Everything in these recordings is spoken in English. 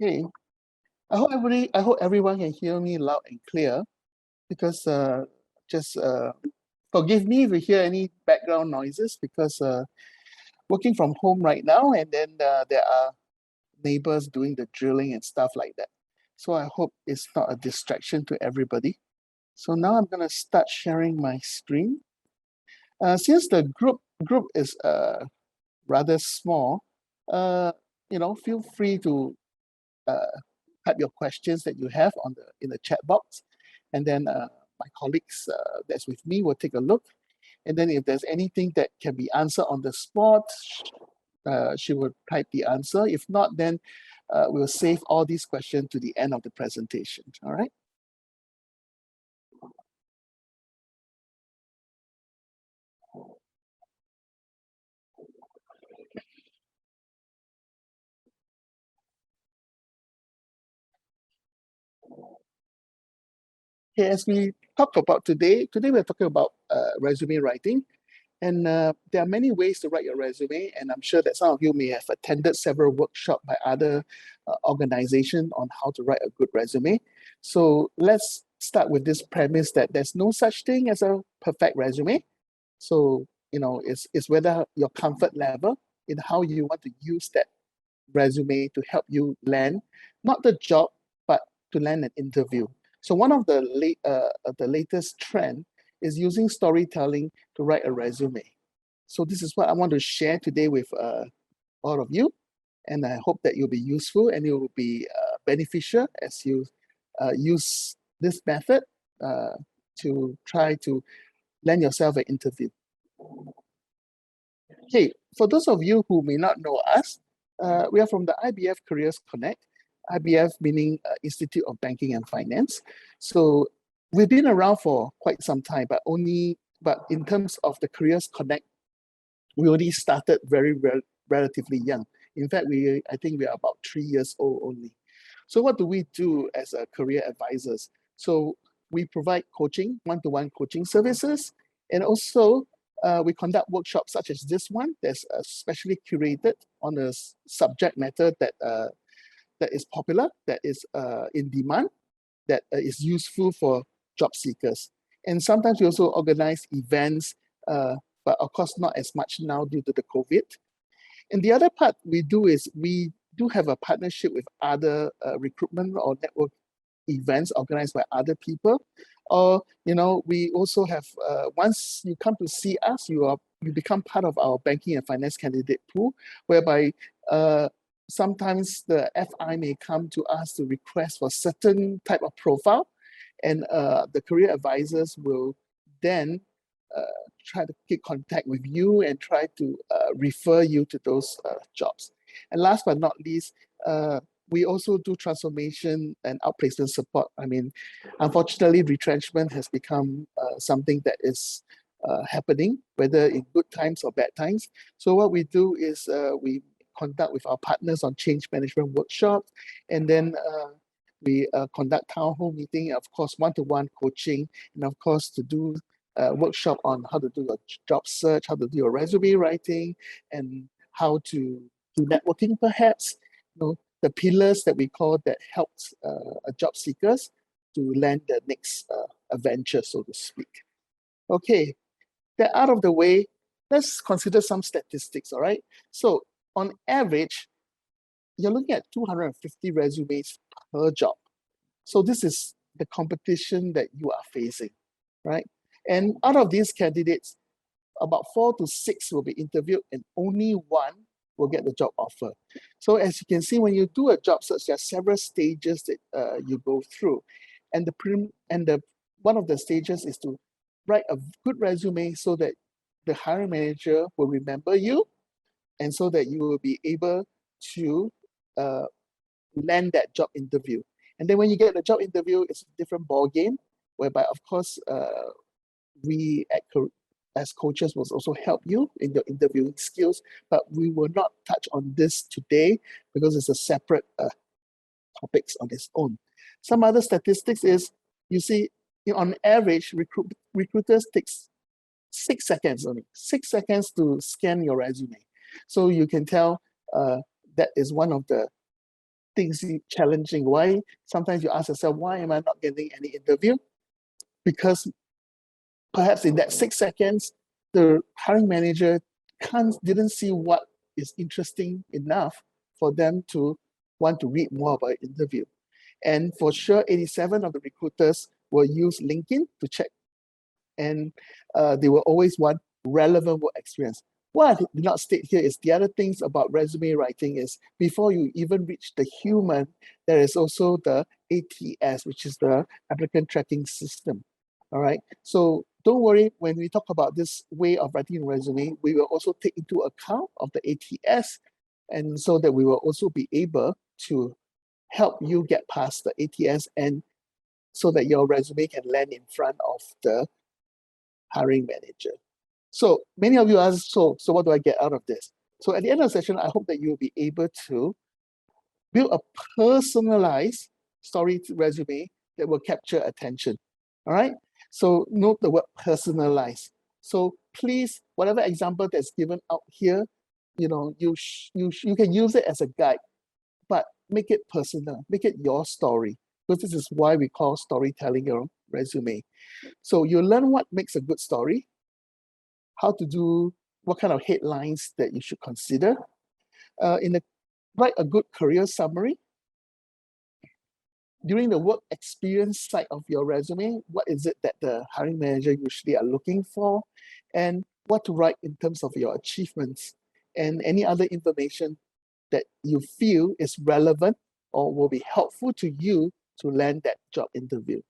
Okay, I hope everyone can hear me loud and clear because just forgive me if you hear any background noises because working from home right now, and then there are neighbors doing the drilling and stuff like that. So I hope it's not a distraction to everybody. So now I'm gonna start sharing my screen. Since the group is rather small, uh, feel free to type your questions that you have in the chat box, and then my colleagues that's with me will take a look. And then if there's anything that can be answered on the spot, she will type the answer. If not, then we'll save all these questions to the end of the presentation. All right. Okay, as we talk about today we're talking about resume writing. And there are many ways to write your resume, and I'm sure that some of you may have attended several workshops by other organizations on how to write a good resume. So let's start with this premise that there's no such thing as a perfect resume. So, it's whether your comfort level in how you want to use that resume to help you land, not the job, but to land an interview. So one of the latest trend is using storytelling to write a resume. So this is what I want to share today with all of you, and I hope that you'll be useful and it will be beneficial as you use this method to try to land yourself an interview. Okay, for those of you who may not know us, we are from the IBF Careers Connect. IBF meaning Institute of Banking and Finance. So we've been around for quite some time, but in terms of the Careers Connect, we only started very relatively young. In fact, I think we are about 3 years old only. So what do we do as a career advisors? So we provide coaching, one-to-one coaching services, and also we conduct workshops such as this one that's specially curated on a subject matter that is popular, that is in demand, that is useful for job seekers. And sometimes we also organize events, but of course not as much now due to the COVID. And the other part we do is we do have a partnership with other recruitment or network events organized by other people. Or, we also have, once you come to see us, you become part of our banking and finance candidate pool, whereby sometimes the FI may come to us to request for certain type of profile, and the career advisors will then try to get contact with you and try to refer you to those jobs. And last but not least, we also do transformation and outplacement support. I mean, unfortunately, retrenchment has become something that is happening, whether in good times or bad times. So what we do is we conduct with our partners on change management workshops, and then we conduct town hall meeting, of course, one-to-one coaching, and of course to do workshop on how to do a job search, how to do a resume writing, and how to do networking perhaps. The pillars that we call that helps job seekers to land the next adventure, so to speak. Okay, that out of the way, let's consider some statistics, all right? So on average, you're looking at 250 resumes per job. So this is the competition that you are facing, right? And out of these candidates, about 4 to 6 will be interviewed and only one will get the job offer. So as you can see, when you do a job search, there are several stages that you go through. And one of the stages is to write a good resume so that the hiring manager will remember you, and so that you will be able to land that job interview. And then when you get the job interview, it's a different ball game, whereby of course we as coaches will also help you in your interviewing skills, but we will not touch on this today because it's a separate topics on its own. Some other statistics is, you see, on average, recruiters takes 6 seconds only, 6 seconds to scan your resume. So you can tell that is one of the things challenging. Why sometimes you ask yourself, why am I not getting any interview? Because perhaps in that 6 seconds, the hiring manager didn't see what is interesting enough for them to want to read more about an interview. And for sure, 87 of the recruiters will use LinkedIn to check, and they will always want relevant work experience. What I did not state here is the other things about resume writing is before you even reach the human, there is also the ATS, which is the applicant tracking system. All right. So don't worry, when we talk about this way of writing a resume, we will also take into account of the ATS, and so that we will also be able to help you get past the ATS, and so that your resume can land in front of the hiring manager. So many of you ask, so what do I get out of this? So at the end of the session, I hope that you'll be able to build a personalized story resume that will capture attention. All right. So note the word personalized. So please, whatever example that's given out here, you can use it as a guide, but make it personal, make it your story, because this is why we call storytelling your resume. So you learn what makes a good story, how to do, what kind of headlines that you should consider, write a good career summary. During the work experience side of your resume, what is it that the hiring manager usually are looking for, and what to write in terms of your achievements and any other information that you feel is relevant or will be helpful to you to land that job interview.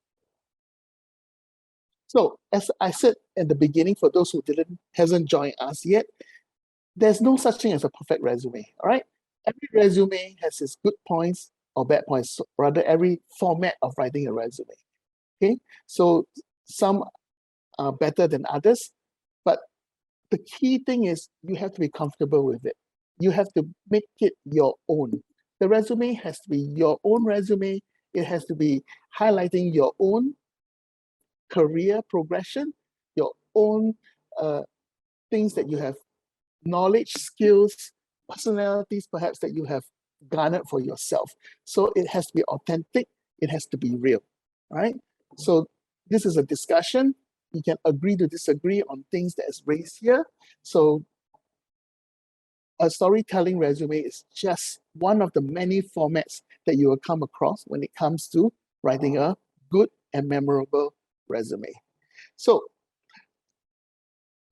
So as I said at the beginning, for those who hasn't joined us yet, there's no such thing as a perfect resume, all right? Every resume has its good points or bad points, so rather every format of writing a resume, okay? So some are better than others, but the key thing is you have to be comfortable with it. You have to make it your own. The resume has to be your own resume. It has to be highlighting your own career progression, your own things that you have, knowledge, skills, personalities perhaps that you have garnered for yourself. So it has to be authentic, it has to be real, right? So this is a discussion. You can agree to disagree on things that is raised here. So a storytelling resume is just one of the many formats that you will come across when it comes to writing a good and memorable resume. So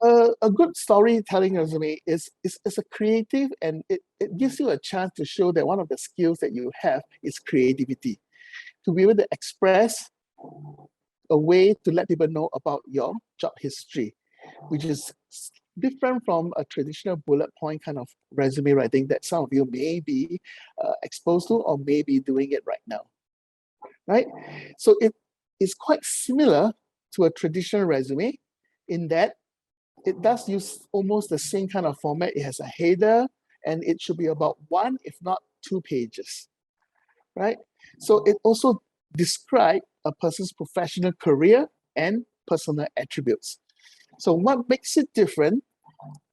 a good storytelling resume is a creative, and it gives you a chance to show that one of the skills that you have is creativity. To be able to express a way to let people know about your job history, which is different from a traditional bullet point kind of resume writing that some of you may be exposed to or may be doing it right now, right? So it is quite similar to a traditional resume in that it does use almost the same kind of format. It has a header, and it should be about 1, if not 2 pages, right? So it also describes a person's professional career and personal attributes. So what makes it different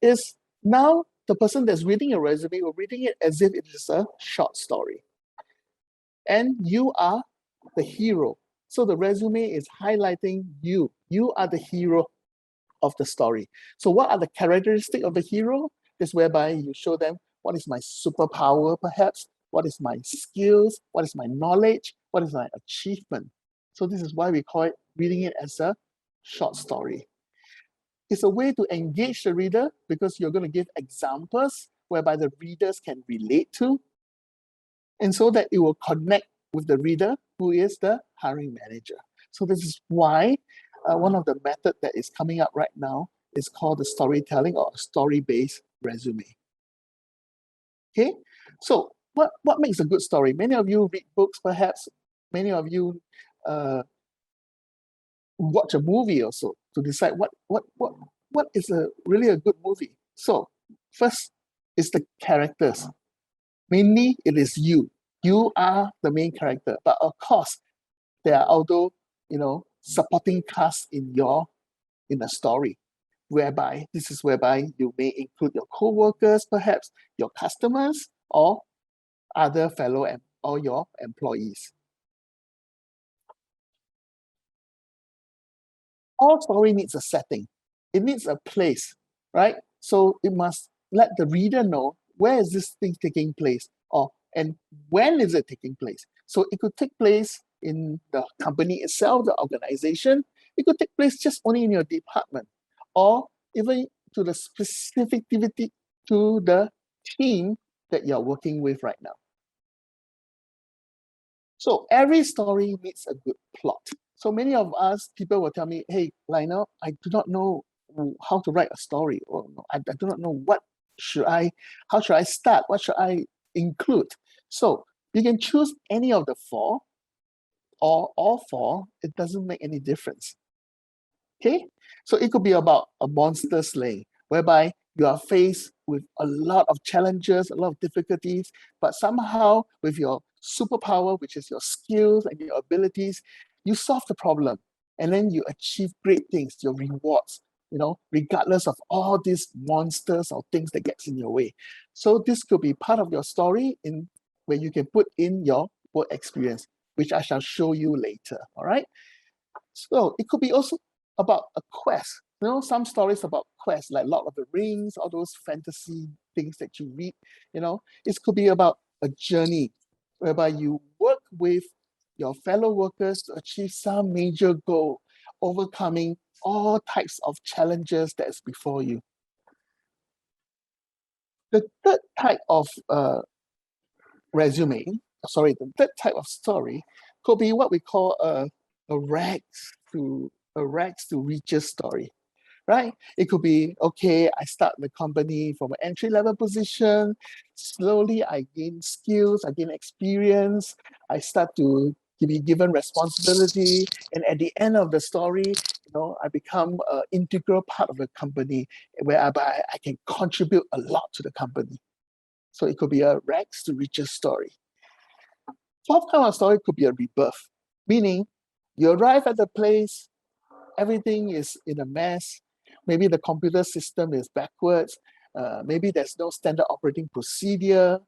is now the person that's reading a resume will reading it as if it is a short story. And you are the hero. So the resume is highlighting you. You are the hero of the story. So what are the characteristics of the hero? This whereby you show them what is my superpower perhaps, what is my skills, what is my knowledge, what is my achievement. So this is why we call it reading it as a short story. It's a way to engage the reader because you're going to give examples whereby the readers can relate to, and so that it will connect with the reader who is the hiring manager. So this is why one of the methods that is coming up right now is called the storytelling or story-based resume. Okay, so what makes a good story? Many of you read books, perhaps. Many of you watch a movie also to decide what is really a good movie. So first is the characters. Mainly, it is you. You are the main character, but of course, there are also supporting cast in a story, whereby you may include your co-workers, perhaps your customers, or other fellow or your employees. All story needs a setting. It needs a place, right? So it must let the reader know where is this thing taking place, or and when is it taking place. So it could take place in the company itself, the organization. It could take place just only in your department, or even to the specificity to the team that you're working with right now. So every story needs a good plot. So many of us, people will tell me, hey, Lionel, I do not know how to write a story, or I do not know how should I start? What should I include? So you can choose any of the four or all four. It doesn't make any difference. Okay, so it could be about a monster slaying, whereby you are faced with a lot of challenges, a lot of difficulties, but somehow with your superpower, which is your skills and your abilities, you solve the problem, and then you achieve great things, your rewards, regardless of all these monsters or things that gets in your way. So this could be part of your story in where you can put in your work experience, which I shall show you later. All right. So it could be also about a quest. Some stories about quests, like Lord of the Rings, all those fantasy things that you read. It could be about a journey whereby you work with your fellow workers to achieve some major goal, overcoming all types of challenges that is before you. The third type of the third type of story could be what we call a rags to riches story, right? It could be, okay, I start the company from an entry-level position. Slowly, I gain skills, I gain experience. I start to be given responsibility. And at the end of the story, I become an integral part of the company whereby I can contribute a lot to the company. So it could be a rags to riches story. Fourth kind of story could be a rebirth, meaning you arrive at the place, everything is in a mess. Maybe the computer system is backwards. Maybe there's no standard operating procedure.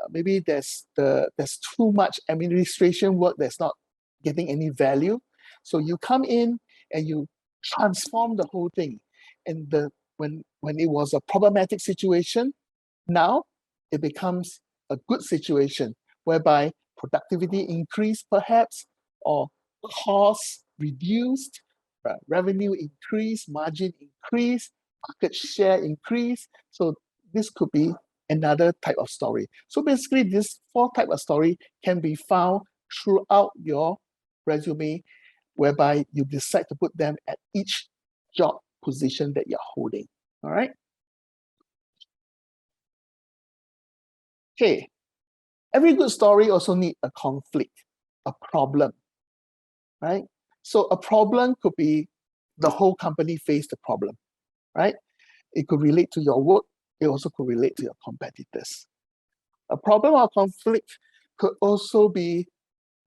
Maybe there's too much administration work that's not getting any value. So you come in and you transform the whole thing. And when it was a problematic situation, now it becomes a good situation whereby productivity increased perhaps, or costs reduced, revenue increase, margin increase, market share increase. So this could be another type of story. So basically, this four type of story can be found throughout your resume, whereby you decide to put them at each job position that you're holding. All right. Okay. Every good story also need a conflict, a problem, right? So a problem could be the whole company faced the problem, right? It could relate to your work. It also could relate to your competitors. A problem or conflict could also be,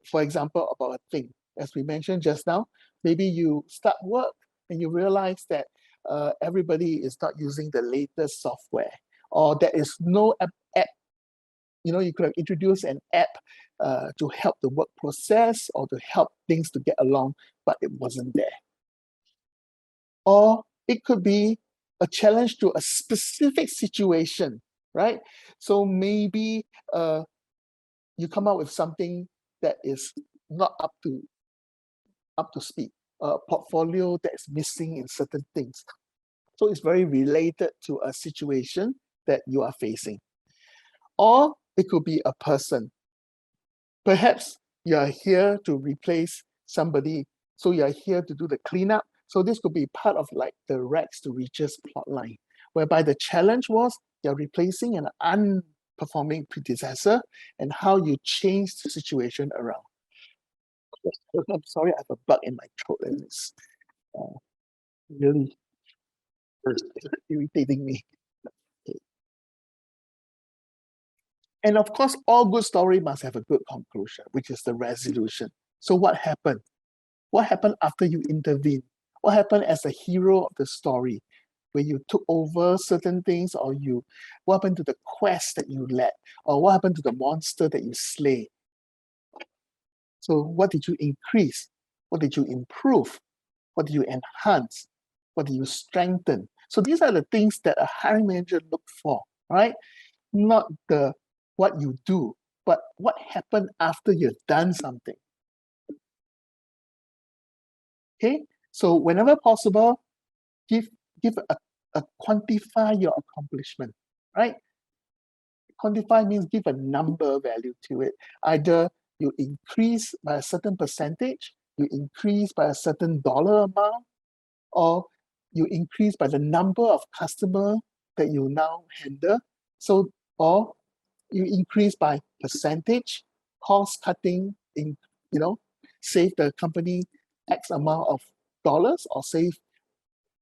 for example, about a thing. As we mentioned just now, maybe you start work and you realize that everybody is not using the latest software, or there is no app. You could have introduced an app to help the work process or to help things to get along, but it wasn't there. Or it could be a challenge to a specific situation, right? So maybe you come up with something that is not up to speed, a portfolio that's missing in certain things. So it's very related to a situation that you are facing. Or it could be a person. Perhaps you are here to replace somebody, so you are here to do the cleanup. So this could be part of like the rags to riches plotline, whereby the challenge was you're replacing an unperforming predecessor and how you change the situation around. I'm sorry, I have a bug in my throat and it's really irritating me. Okay. And of course, all good story must have a good conclusion, which is the resolution. So what happened? What happened after you intervened? What happened as a hero of the story, where you took over certain things, or what happened to the quest that you led, or what happened to the monster that you slay? So what did you increase? What did you improve? What do you enhance? What do you strengthen? So these are the things that a hiring manager look for, right? Not the what you do, but what happened after you've done something. Okay, so whenever possible, give a quantify your accomplishment, right? Quantify means give a number value to it. Either you increase by a certain percentage, you increase by a certain dollar amount, or you increase by the number of customer that you now handle. So, or you increase by percentage, cost cutting, in save the company X amount of dollars, or save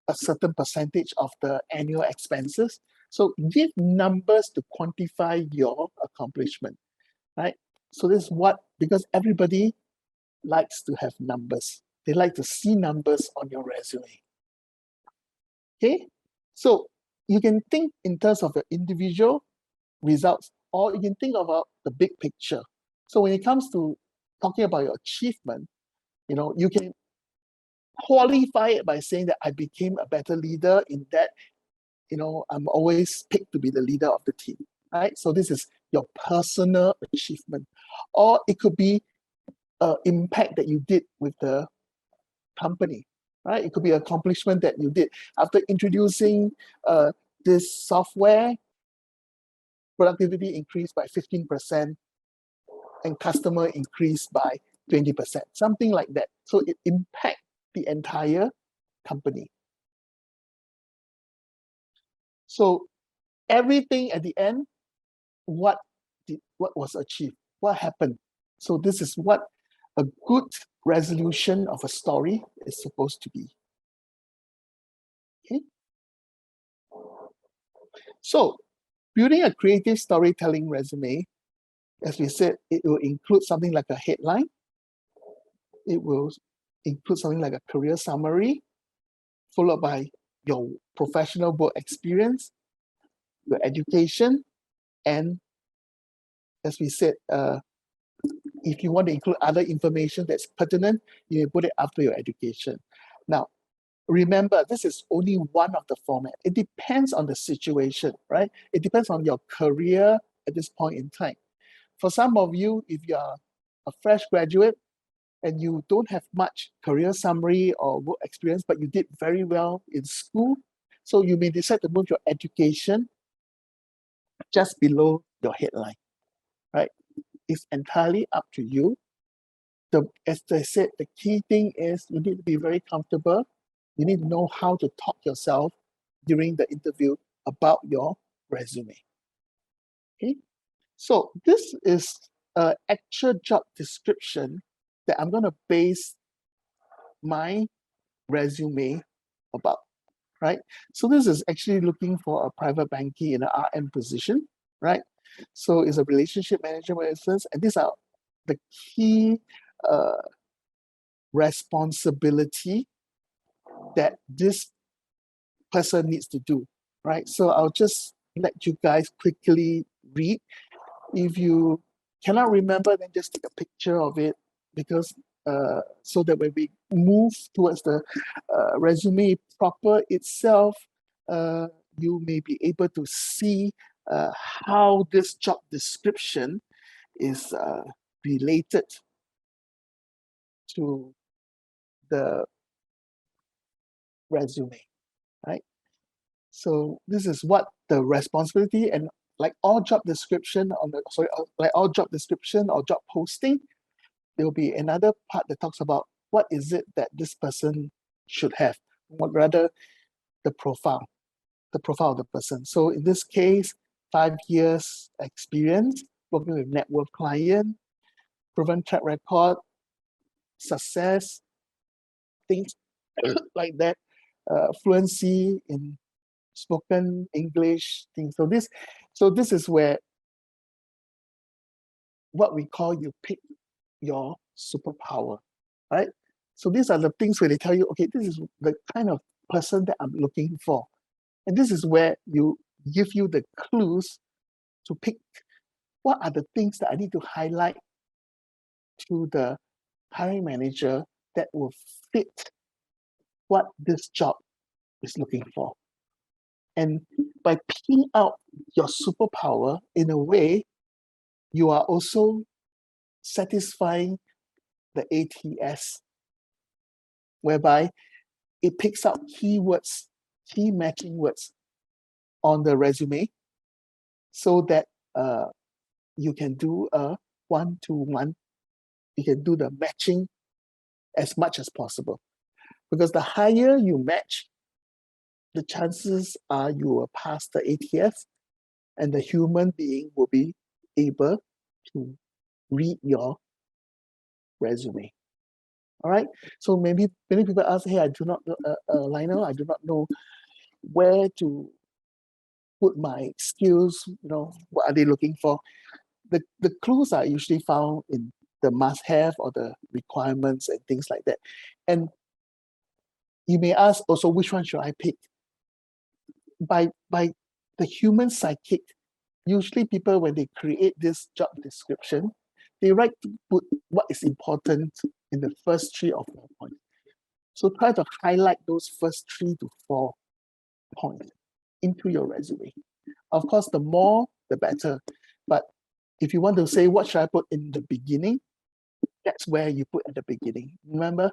a certain percentage of the annual expenses. So give numbers to quantify your accomplishment, right? So this is what, because everybody likes to have numbers. They like to see numbers on your resume. Okay, so you can think in terms of the individual results, or you can think about the big picture. So when it comes to talking about your achievement, you can qualify it by saying that I became a better leader in that, I'm always picked to be the leader of the team, right? So this is your personal achievement. Or it could be an impact that you did with the company, right? It could be an accomplishment that you did after introducing this software. Productivity increased by 15% and customer increased by 20%, something like that. So it impacts the entire company. So everything at the end, what was achieved, what happened. So this is what a good resolution of a story is supposed to be. Okay. So building a creative storytelling resume, as we said, it will include something like a headline. It will include something like a career summary, followed by your professional work experience, your education, and as we said, if you want to include other information that's pertinent, you put it after your education. Now, remember, this is only one of the format. It depends on the situation, right? It depends on your career at this point in time. For some of you, if you are a fresh graduate and you don't have much career summary or work experience, but you did very well in school, so you may decide to move your education just below your headline, right? It's entirely up to you. As I said, the key thing is you need to be very comfortable. You need to know how to talk yourself during the interview about your resume. Okay, so this is an actual job description that I'm going to base my resume about, right? So this is actually looking for a private banking in an RM position, right? So it's a relationship manager, for instance, and these are the key responsibility that this person needs to do, right? So I'll just let you guys quickly read. If you cannot remember, then just take a picture of it, because so that when we move towards the resume proper itself, you may be able to see how this job description is related to the resume, right? So this is what the responsibility, and like all job description like all job description or job posting, there will be another part that talks about what is it that this person should have, what rather the profile of the person. So in this case, 5 years experience working with network client, proven track record, success, things like that, fluency in spoken English things. So this is where what we call you pick your superpower, right? So these are the things where they tell you, okay, this is the kind of person that I'm looking for. And this is where you give you the clues to pick what are the things that I need to highlight to the hiring manager that will fit what this job is looking for. And by picking out your superpower, in a way, you are also satisfying the ATS, whereby it picks out keywords, key matching words on the resume, so that you can do a one-to-one, you can do the matching as much as possible. Because the higher you match, the chances are you will pass the ATS, and the human being will be able to read your resume. All right. So maybe many people ask, hey, I do not know, Lionel, I do not know where to put my skills, what are they looking for? The clues are usually found in the must-have or the requirements and things like that. And you may ask also, which one should I pick? By the human psychic, usually people, when they create this job description, they write to put what is important in the first 3 or 4 points. So try to highlight those first 3 to 4 points into your resume. Of course, the more, the better. But if you want to say, what should I put in the beginning? That's where you put at the beginning. Remember,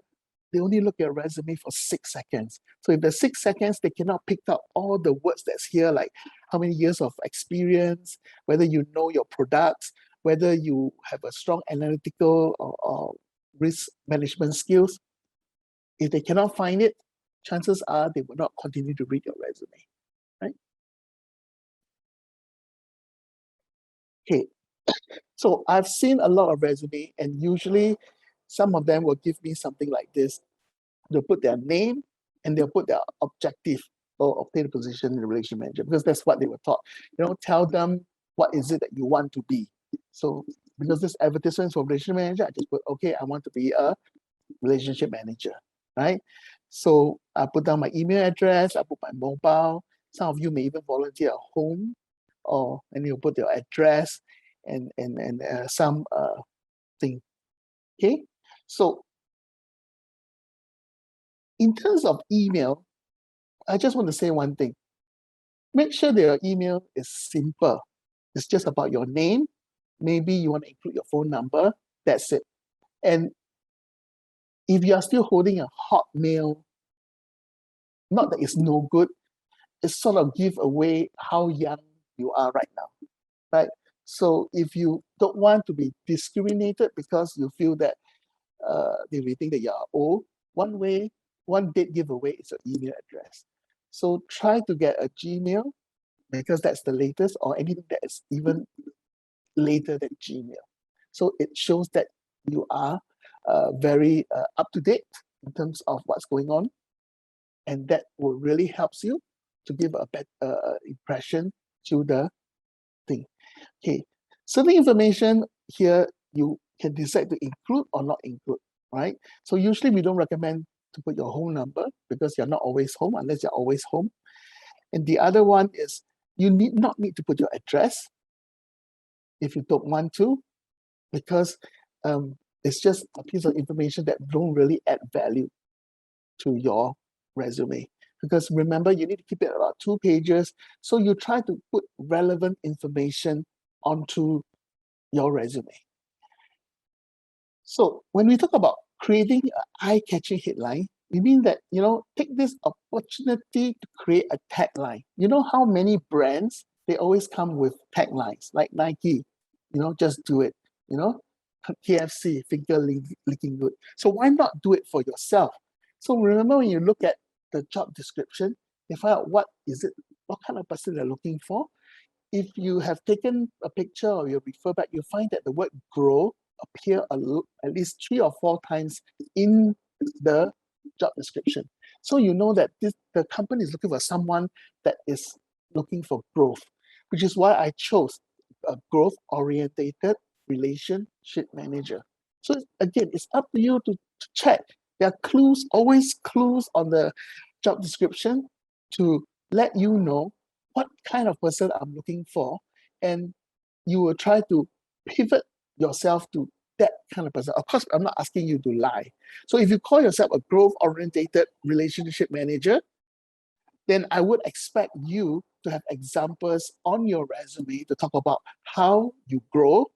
they only look at your resume for 6 seconds. So in the 6 seconds, they cannot pick up all the words that's here, like how many years of experience, whether you know your products, whether you have a strong analytical or risk management skills. If they cannot find it, chances are they will not continue to read your resume, right? Okay, so I've seen a lot of resume, and usually some of them will give me something like this. They'll put their name and they'll put their objective or obtain a position in the relationship manager, because that's what they were taught. Tell them what is it that you want to be. So because this advertisement for relationship manager, I just put, okay, I want to be a relationship manager, right? So I put down my email address, I put my mobile. Some of you may even volunteer at home, and you put your address and some thing. Okay, so in terms of email, I just want to say one thing. Make sure that your email is simple. It's just about your name. Maybe you want to include your phone number. That's it. And if you are still holding a Hotmail, not that it's no good, it sort of give away how young you are right now, right? So if you don't want to be discriminated because you feel that they may think that you are old, one dead giveaway is your email address. So try to get a Gmail, because that's the latest, or anything that is even later than Gmail. So it shows that you are very up to date in terms of what's going on, and that will really helps you to give a better impression to the thing. Okay, certain information here you can decide to include or not include, right? So usually we don't recommend to put your home number, because you're not always home unless you're always home. And the other one is you not need to put your address if you don't want to, because it's just a piece of information that don't really add value to your resume. Because remember, you need to keep it about 2 pages. So you try to put relevant information onto your resume. So when we talk about creating an eye-catching headline, we mean that, take this opportunity to create a tagline. You know how many brands, they always come with taglines, like Nike, just do it, KFC, finger licking good. So why not do it for yourself? So remember, when you look at the job description, they find out what kind of person they're looking for. If you have taken a picture or you refer back, you find that the word grow appear at least 3 or 4 times in the job description. So you know that the company is looking for someone that is looking for growth, which is why I chose a growth-orientated relationship manager. So again, it's up to you to check. There are clues, always clues on the job description to let you know what kind of person I'm looking for, and you will try to pivot yourself to that kind of person. Of course, I'm not asking you to lie. So if you call yourself a growth-oriented relationship manager, then I would expect you to have examples on your resume to talk about how you grow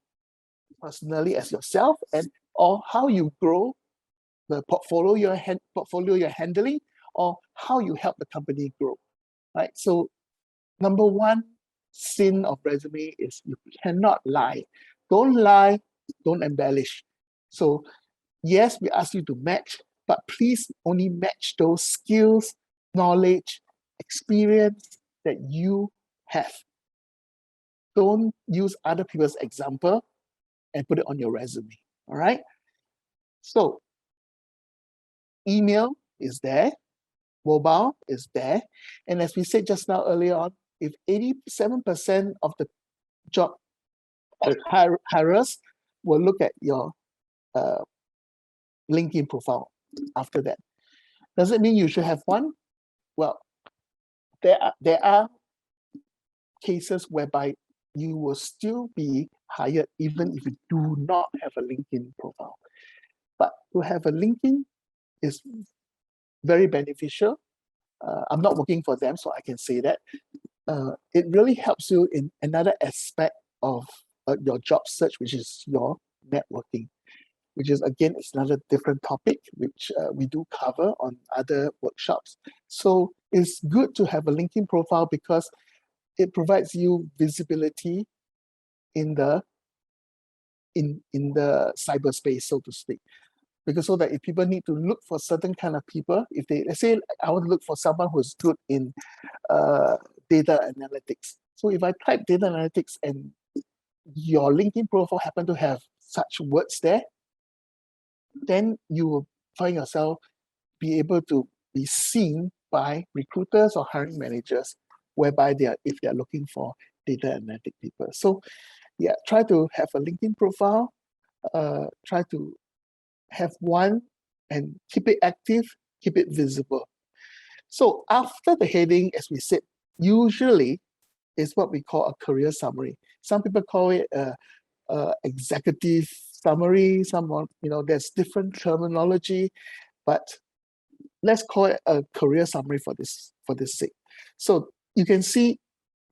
personally as yourself, and or how you grow the portfolio you're handling, or how you help the company grow, right? So number one sin of resume is you cannot lie. Don't lie, don't embellish. So yes, we ask you to match, but please only match those skills, knowledge, experience that you have. Don't use other people's example and put it on your resume, all right? So email is there, mobile is there, and as we said just now earlier on, if 87% of the job hirers will look at your LinkedIn profile after that. Does it mean you should have one? Well, there are cases whereby you will still be hired even if you do not have a LinkedIn profile. But to have a LinkedIn is very beneficial. I'm not working for them, so I can say that. It really helps you in another aspect of your job search, which is your networking, which is, again, it's another different topic, which we do cover on other workshops. So it's good to have a LinkedIn profile because it provides you visibility in the cyberspace, so to speak. Because so that if people need to look for certain kind of people, if they, let's say I want to look for someone who's good in data analytics. So if I type data analytics and your LinkedIn profile happen to have such words there, then you will find yourself be able to be seen by recruiters or hiring managers, whereby if they're looking for data analytic people. So yeah, try to have a LinkedIn profile, try to have one and keep it active, keep it visible. So after the heading, as we said, usually is what we call a career summary. Some people call it a executive summary. Someone, there's different terminology, but let's call it a career summary for this sake. So you can see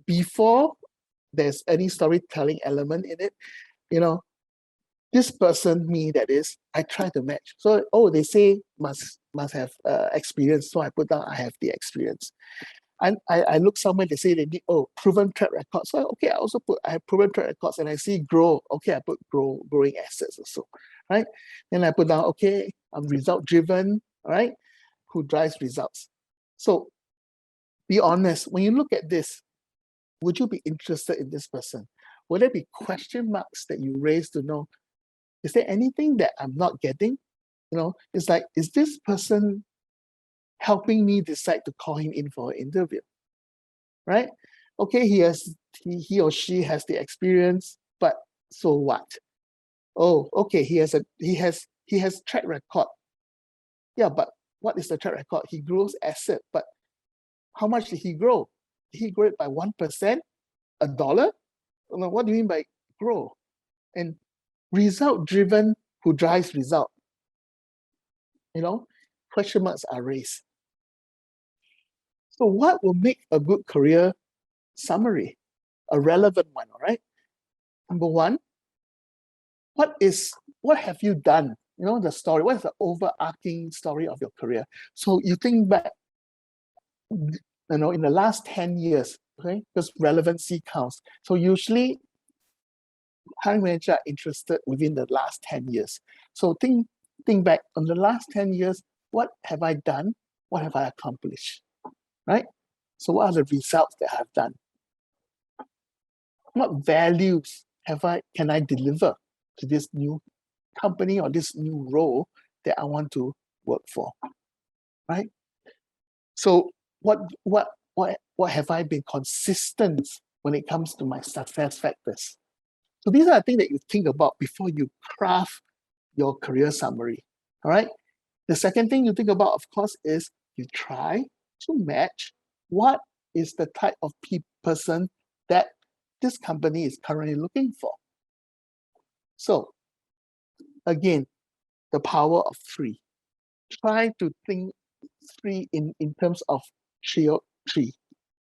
before there's any storytelling element in it, this person, me, that is, I try to match. So, they say must have experience. So I put down I have the experience. And I look somewhere, they say they need, proven track record. So, okay, I also put, I have proven track records, and I see grow. Okay, I put growing assets also, right? Then I put down, okay, I'm result driven, all right? Who drives results. So be honest, when you look at this, would you be interested in this person? Will there be question marks that you raise to know, is there anything that I'm not getting? It's like, is this person helping me decide to call him in for an interview? Right? Okay, he or she has the experience, but so what? Oh, okay, he has track record. Yeah, but what is the track record? He grows asset, but how much did he grow? Did he grow it by 1%? $1? What do you mean by grow? And result driven, who drives result? Question marks are raised. So what will make a good career summary? A relevant one, all right? Number one, what have you done? The story, what is the overarching story of your career? So you think back, in the last 10 years, okay? Because relevancy counts. So usually hiring managers are interested within the last 10 years. So think back on the last 10 years, what have I done? What have I accomplished? Right? So what are the results that I've done? What values can I deliver to this new company or this new role that I want to work for? Right? So what have I been consistent when it comes to my success factors? So these are the things that you think about before you craft your career summary. All right. The second thing you think about, of course, is you try to match what is the type of person that this company is currently looking for. So Again, the power of three. Try to think three in terms of three,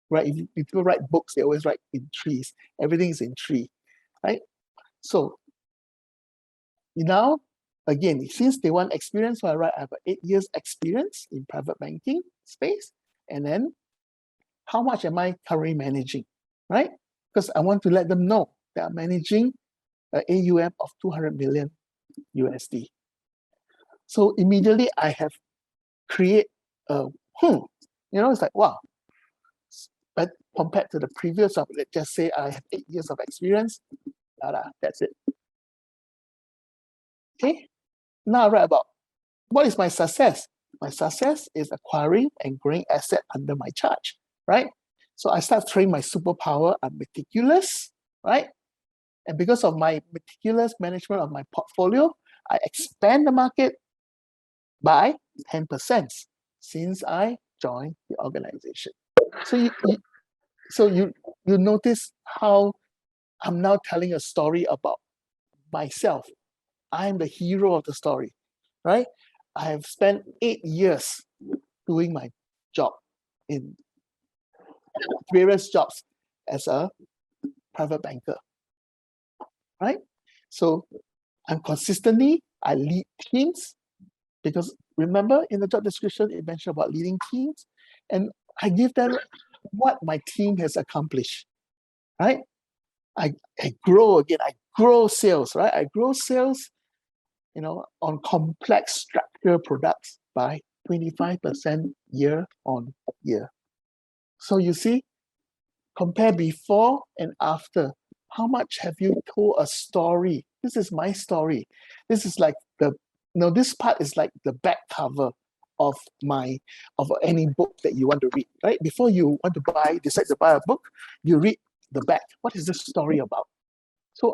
right? If people write books, they always write in threes. Everything is in three, right? So now, again, since they want experience, so I write I have 8 years experience in private banking space, and then how much am I currently managing, right? Because I want to let them know that I'm managing an AUM of 200 million USD. So immediately I have create a it's like, wow. But compared to the previous, let's just say I have 8 years of experience, that's it. Okay, now I write about what is my success. My success is acquiring and growing asset under my charge, right? So I start throwing my superpower. I'm meticulous, right? And because of my meticulous management of my portfolio, I expand the market by 10% since I joined the organization. So you notice how I'm now telling a story about myself. I'm the hero of the story, right? I have spent 8 years doing my job in various jobs as a private banker, right? So I'm consistently, I lead teams because remember in the job description, it mentioned about leading teams, and I give them what my team has accomplished, right? I grow again, I grow sales, right? I grow sales, on complex structured products by 25% year on year. So you see, compare before and after. How much have you told a story? This is my story. This is like this part is like the back cover of any book that you want to read, right? Before you want to decide to buy a book, you read the back. What is this story about? So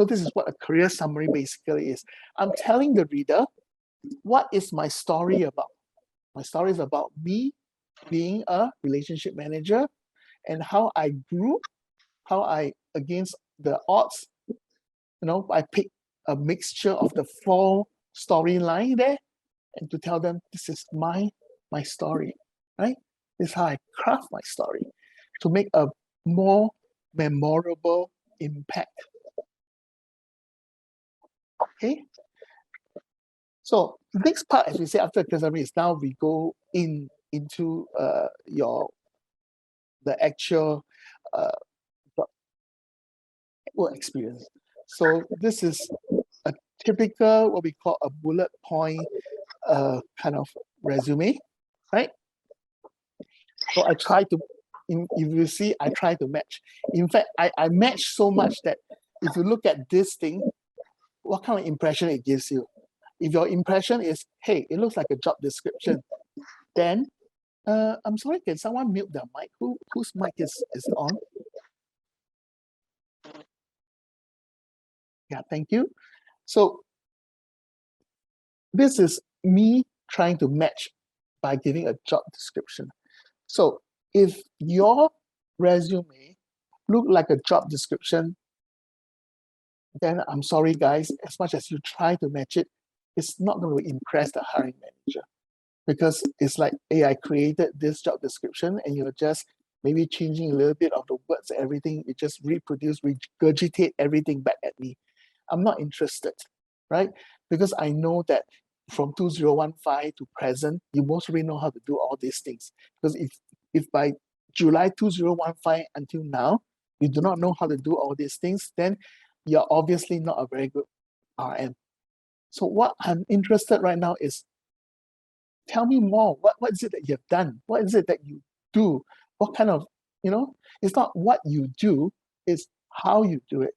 this is what a career summary basically is. I'm telling the reader, what is my story about? My story is about me being a relationship manager and how I grew, how I, against the odds, I picked a mixture of the 4 storyline there and to tell them this is my story, right? This is how I craft my story to make a more memorable impact. Okay. So the next part, as we say after the summary, is now we go into the actual work experience. So this is a typical what we call a bullet point kind of resume, right? So I try to, if you see, I try to match. In fact, I match so much that if you look at this thing, what kind of impression it gives you? If your impression is, hey, it looks like a job description, then I'm sorry, can someone mute the mic? Whose mic is on? Yeah, thank you. So this is me trying to match by giving a job description. So if your resume look like a job description, then I'm sorry, guys, as much as you try to match it, it's not going to impress the hiring manager because it's like, hey, I created this job description and you're just maybe changing a little bit of the words, everything, you just regurgitate everything back at me. I'm not interested, right? Because I know that from 2015 to present, you most really know how to do all these things. Because if by July 2015 until now, you do not know how to do all these things, then you're obviously not a very good RM. So what I'm interested right now is, tell me more. What is it that you've done? What is it that you do? What kind of, it's not what you do, it's how you do it.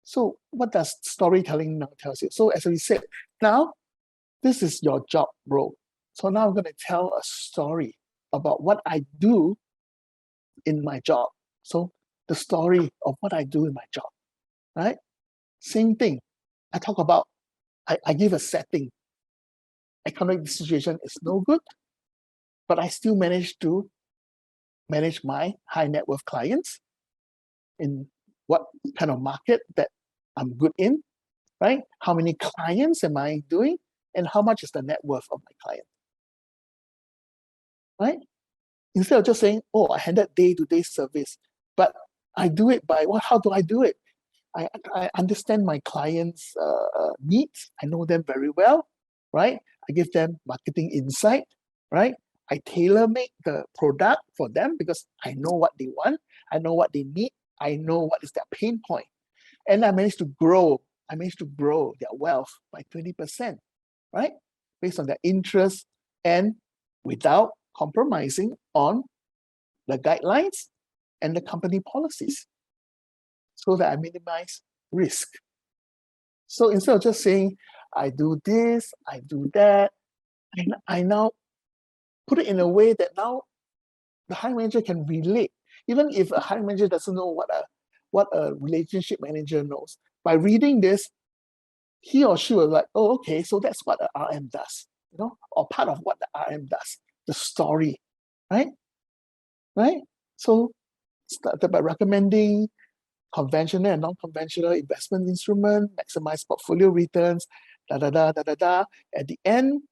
So what does storytelling now tells you? So as we said, now this is your job role. So now I'm going to tell a story about what I do in my job. So the story of what I do in my job, right? Same thing. I talk about, I give a setting. Economic situation is no good, but I still manage to manage my high net worth clients in what kind of market that I'm good in. right? How many clients am I doing? And how much is the net worth of my client, right? Instead of just saying, oh, I handle day-to-day service, but I do it by, well, how do I do it? I understand my clients' needs. I know them very well, right? I give them marketing insight, right? I tailor make the product for them because I know what they want. I know what they need. I know what is their pain point. And I managed to grow. I managed to grow their wealth by 20%, right? Based on their interests and without compromising on the guidelines and the company policies so that I minimize risk. So instead of just saying, I do this, I do that, and I now put it in a way that now the hiring manager can relate. Even if a hiring manager doesn't know what a relationship manager knows, by reading this, he or she will like, oh, okay, so that's what an RM does, or part of what the RM does, the story, right? Right? So started by recommending conventional and non-conventional investment instrument, maximize portfolio returns, da da da da da da. At the end,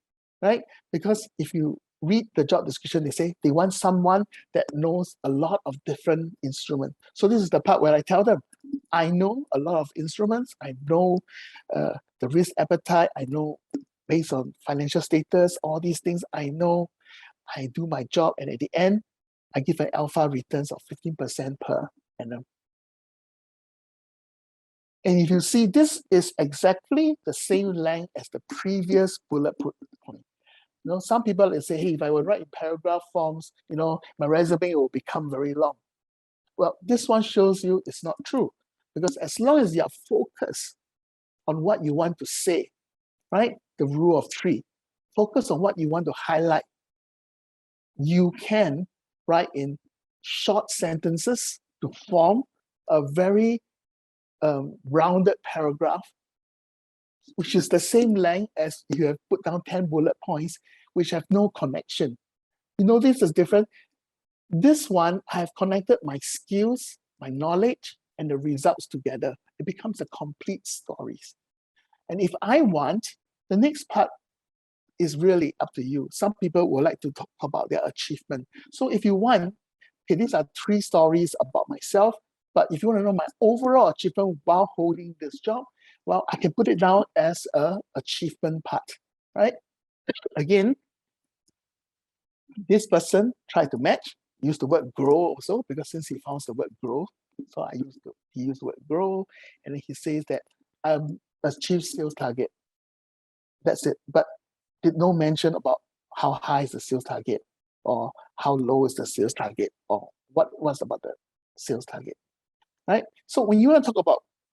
right? Because if you read the job description, they say they want someone that knows a lot of different instruments. So this is the part where I tell them, I know a lot of instruments. I know the risk appetite. I know based on financial status, all these things. I know I do my job, and at the end, I give an alpha returns of 15% per annum. And if you see, this is exactly the same length as the previous bullet point. Some people will say, hey, if I were write in paragraph forms, my resume will become very long. Well, this one shows you it's not true. Because as long as you are focused on what you want to say, right? The rule of three, focus on what you want to highlight. You can write in short sentences to form a very rounded paragraph, which is the same length as you have put down 10 bullet points, which have no connection. This is different. This one, I have connected my skills, my knowledge, and the results together. It becomes a complete story. And if I want, the next part is really up to you. Some people would like to talk about their achievement. So if you want, okay, these are 3 stories about myself, but if you want to know my overall achievement while holding this job, well, I can put it down as a achievement part, right? Again, this person tried to match, used the word grow also, because since he found the word grow, so he used the word grow, and then he says that achieve sales target. That's it. But did no mention about how high is the sales target, or how low is the sales target, or what was about the sales target, right? So when you want to talk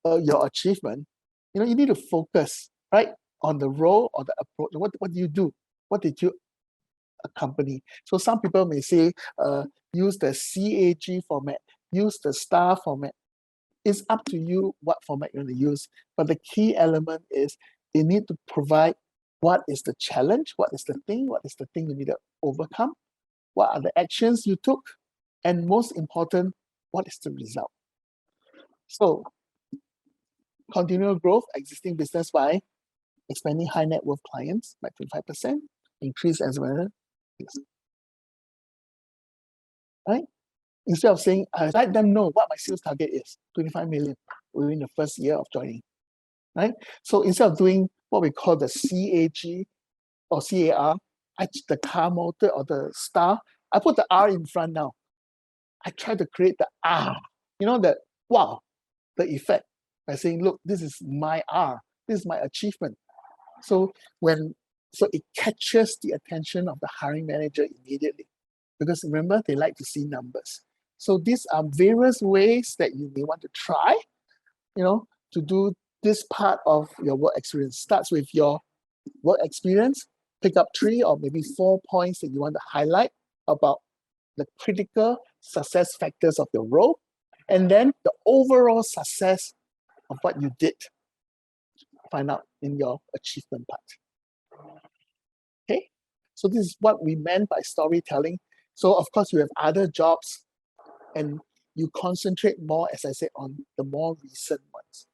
about your achievement, you need to focus, right, on the role or the approach. What do you do? What did you accompany? So some people may say, use the CAG format, use the star format. It's up to you what format you want to use. But the key element is you need to provide what is the challenge, what is the thing you need to overcome, what are the actions you took, and most important, what is the result? So, continual growth, existing business by expanding high net worth clients by 25%, increase as well. Right? Instead of saying, I let them know what my sales target is, 25 million within the first year of joining. Right? So instead of doing what we call the CAG or CAR, the car motor or the star, I put the R in front now. I try to create the R, the wow, the effect by saying, look, this is my R, this is my achievement. So it catches the attention of the hiring manager immediately, because remember, they like to see numbers. So these are various ways that you may want to try, to do this part of your work experience. Starts with your work experience, pick up 3 or maybe 4 points that you want to highlight about the critical success factors of your role, and then the overall success of what you did. Find out in your achievement part. Okay, so this is what we meant by storytelling. So of course you have other jobs, and you concentrate more, as I said, on the more recent ones,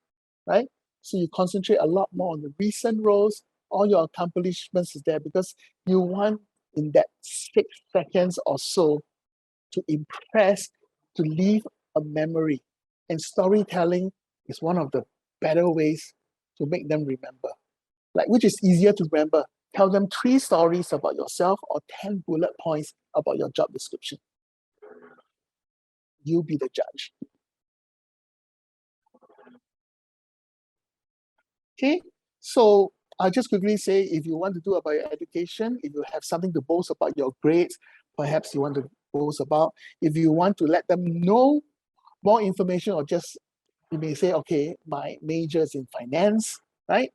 right? So you concentrate a lot more on the recent roles, all your accomplishments is there because you want in that 6 seconds or so to impress, to leave a memory. And storytelling is one of the better ways to make them remember. Like, which is easier to remember? Tell them 3 stories about yourself or 10 bullet points about your job description. You be the judge. Okay, so I'll just quickly say, if you want to do about your education, if you have something to boast about your grades, perhaps you want to boast about, if you want to let them know more information, or just, you may say, okay, my major is in finance, right?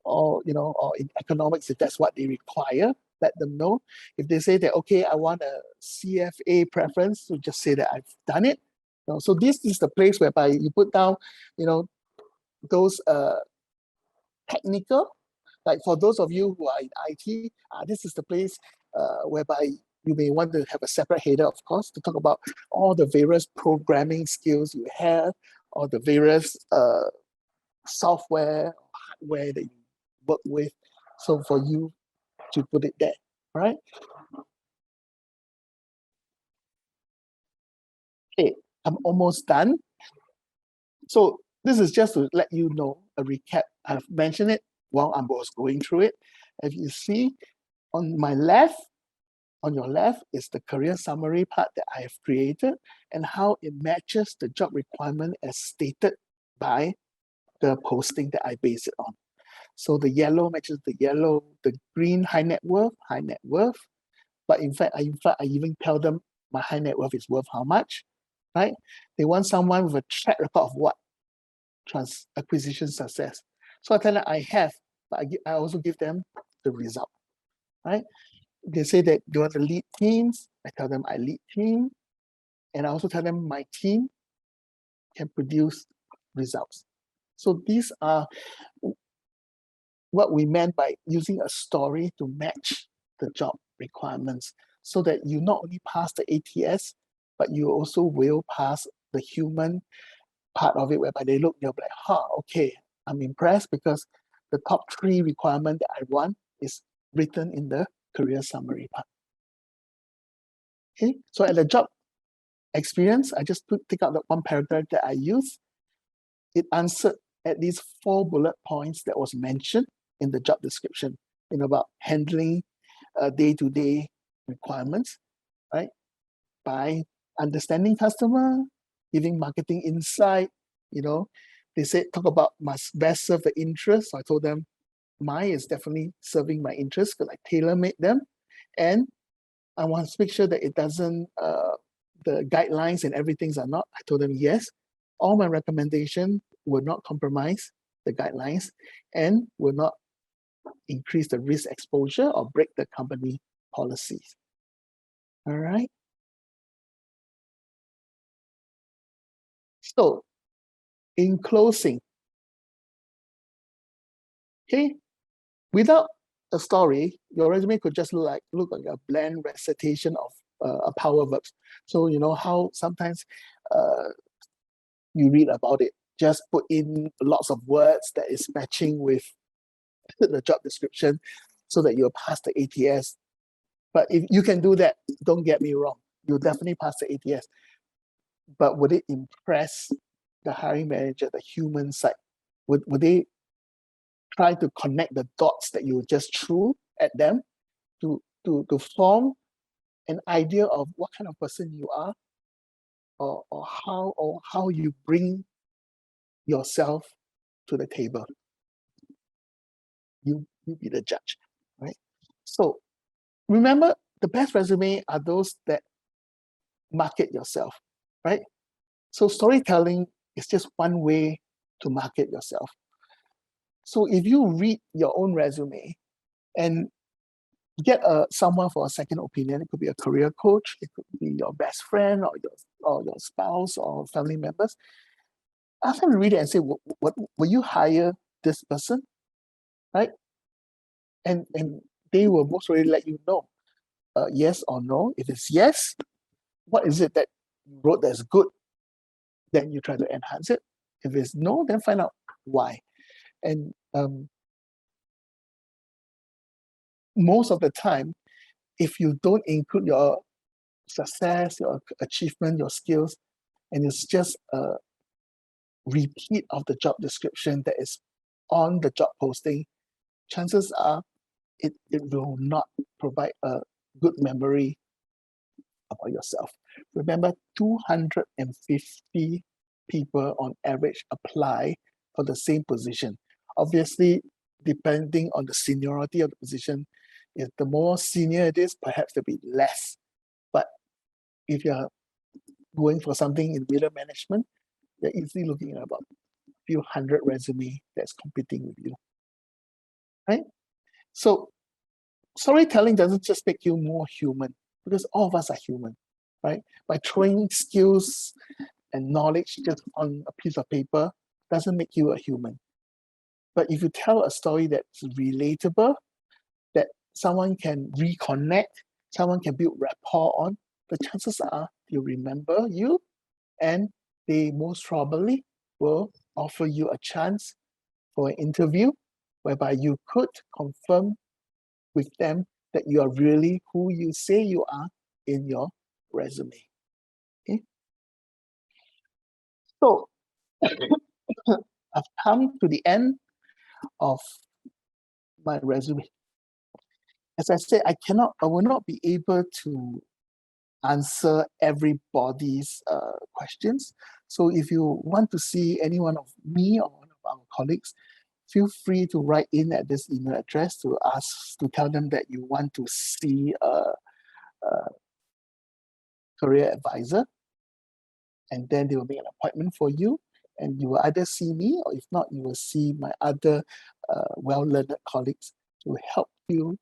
Or, or in economics, if that's what they require, let them know. If they say that, okay, I want a CFA preference, so just say that I've done it. So this is the place whereby you put down, those technical, like for those of you who are in IT, this is the place whereby you may want to have a separate header, of course, to talk about all the various programming skills you have, or the various software, hardware that you work with. So for you to put it there, right? Okay, I'm almost done. So this is just to let you know a recap. I've mentioned it while I was going through it. If you see on my left, on your left is the career summary part that I have created and how it matches the job requirement as stated by the posting that I base it on. So the yellow matches the yellow, the green high net worth. But in fact, I even tell them my high net worth is worth how much, right? They want someone with a track record of what? Acquisition success. So I tell them I have, but I also give them the result, right? They say that they want to lead teams. I tell them I lead team. And I also tell them my team can produce results. So these are what we meant by using a story to match the job requirements, so that you not only pass the ATS, but you also will pass the human part of it, whereby they look, they'll be like, okay, I'm impressed because the top 3 requirements that I want is written in the career summary part. Okay, so at the job experience, I just take out the one paragraph that I use. It answered at least 4 bullet points that was mentioned in the job description, about handling day-to-day requirements, right? By understanding customer, giving marketing insight, they said talk about must best serve the interest. So I told them mine is definitely serving my interest because I tailor-made them, and I want to make sure that it doesn't the guidelines and everything are not. I told them yes, all my recommendation will not compromise the guidelines and will not increase the risk exposure or break the company policies. All right. So in closing, okay, without a story, your resume could just look like a bland recitation of a power verbs. So how sometimes you read about it, just put in lots of words that is matching with the job description so that you'll pass the ATS. But if you can do that, don't get me wrong, you'll definitely pass the ATS. But would it impress the hiring manager, the human side? Would they try to connect the dots that you just threw at them to form an idea of what kind of person you are, or how you bring yourself to the table? You be the judge, right? So remember, the best resume are those that market yourself, right? So storytelling is just one way to market yourself. So if you read your own resume and get someone for a second opinion, it could be a career coach, it could be your best friend, or your spouse or family members. Ask them to read it and say, what will you hire this person, right? And they will most probably let you know, yes or no. If it's yes, what is it that you wrote that's good? Then you try to enhance it. If it's no, then find out why. And most of the time, if you don't include your success, your achievement, your skills, and it's just a repeat of the job description that is on the job posting, chances are it will not provide a good memory about yourself. Remember, 250 people on average apply for the same position. Obviously, depending on the seniority of the position, if the more senior it is, perhaps there'll be less. But if you're going for something in middle management, you're easily looking at about a few hundred resumes that's competing with you, right? So storytelling doesn't just make you more human, because all of us are human, right? By throwing skills and knowledge just on a piece of paper doesn't make you a human. But if you tell a story that's relatable, that someone can reconnect, someone can build rapport on, the chances are they'll remember you, and they most probably will offer you a chance for an interview whereby you could confirm with them that you are really who you say you are in your resume. Okay? So I've come to the end of my resume. As I said, I will not be able to answer everybody's questions. So if you want to see any one of me or one of our colleagues, feel free to write in at this email address to ask, to tell them that you want to see a career advisor, and then they will make an appointment for you, and you will either see me, or if not, you will see my other well-learned colleagues to help you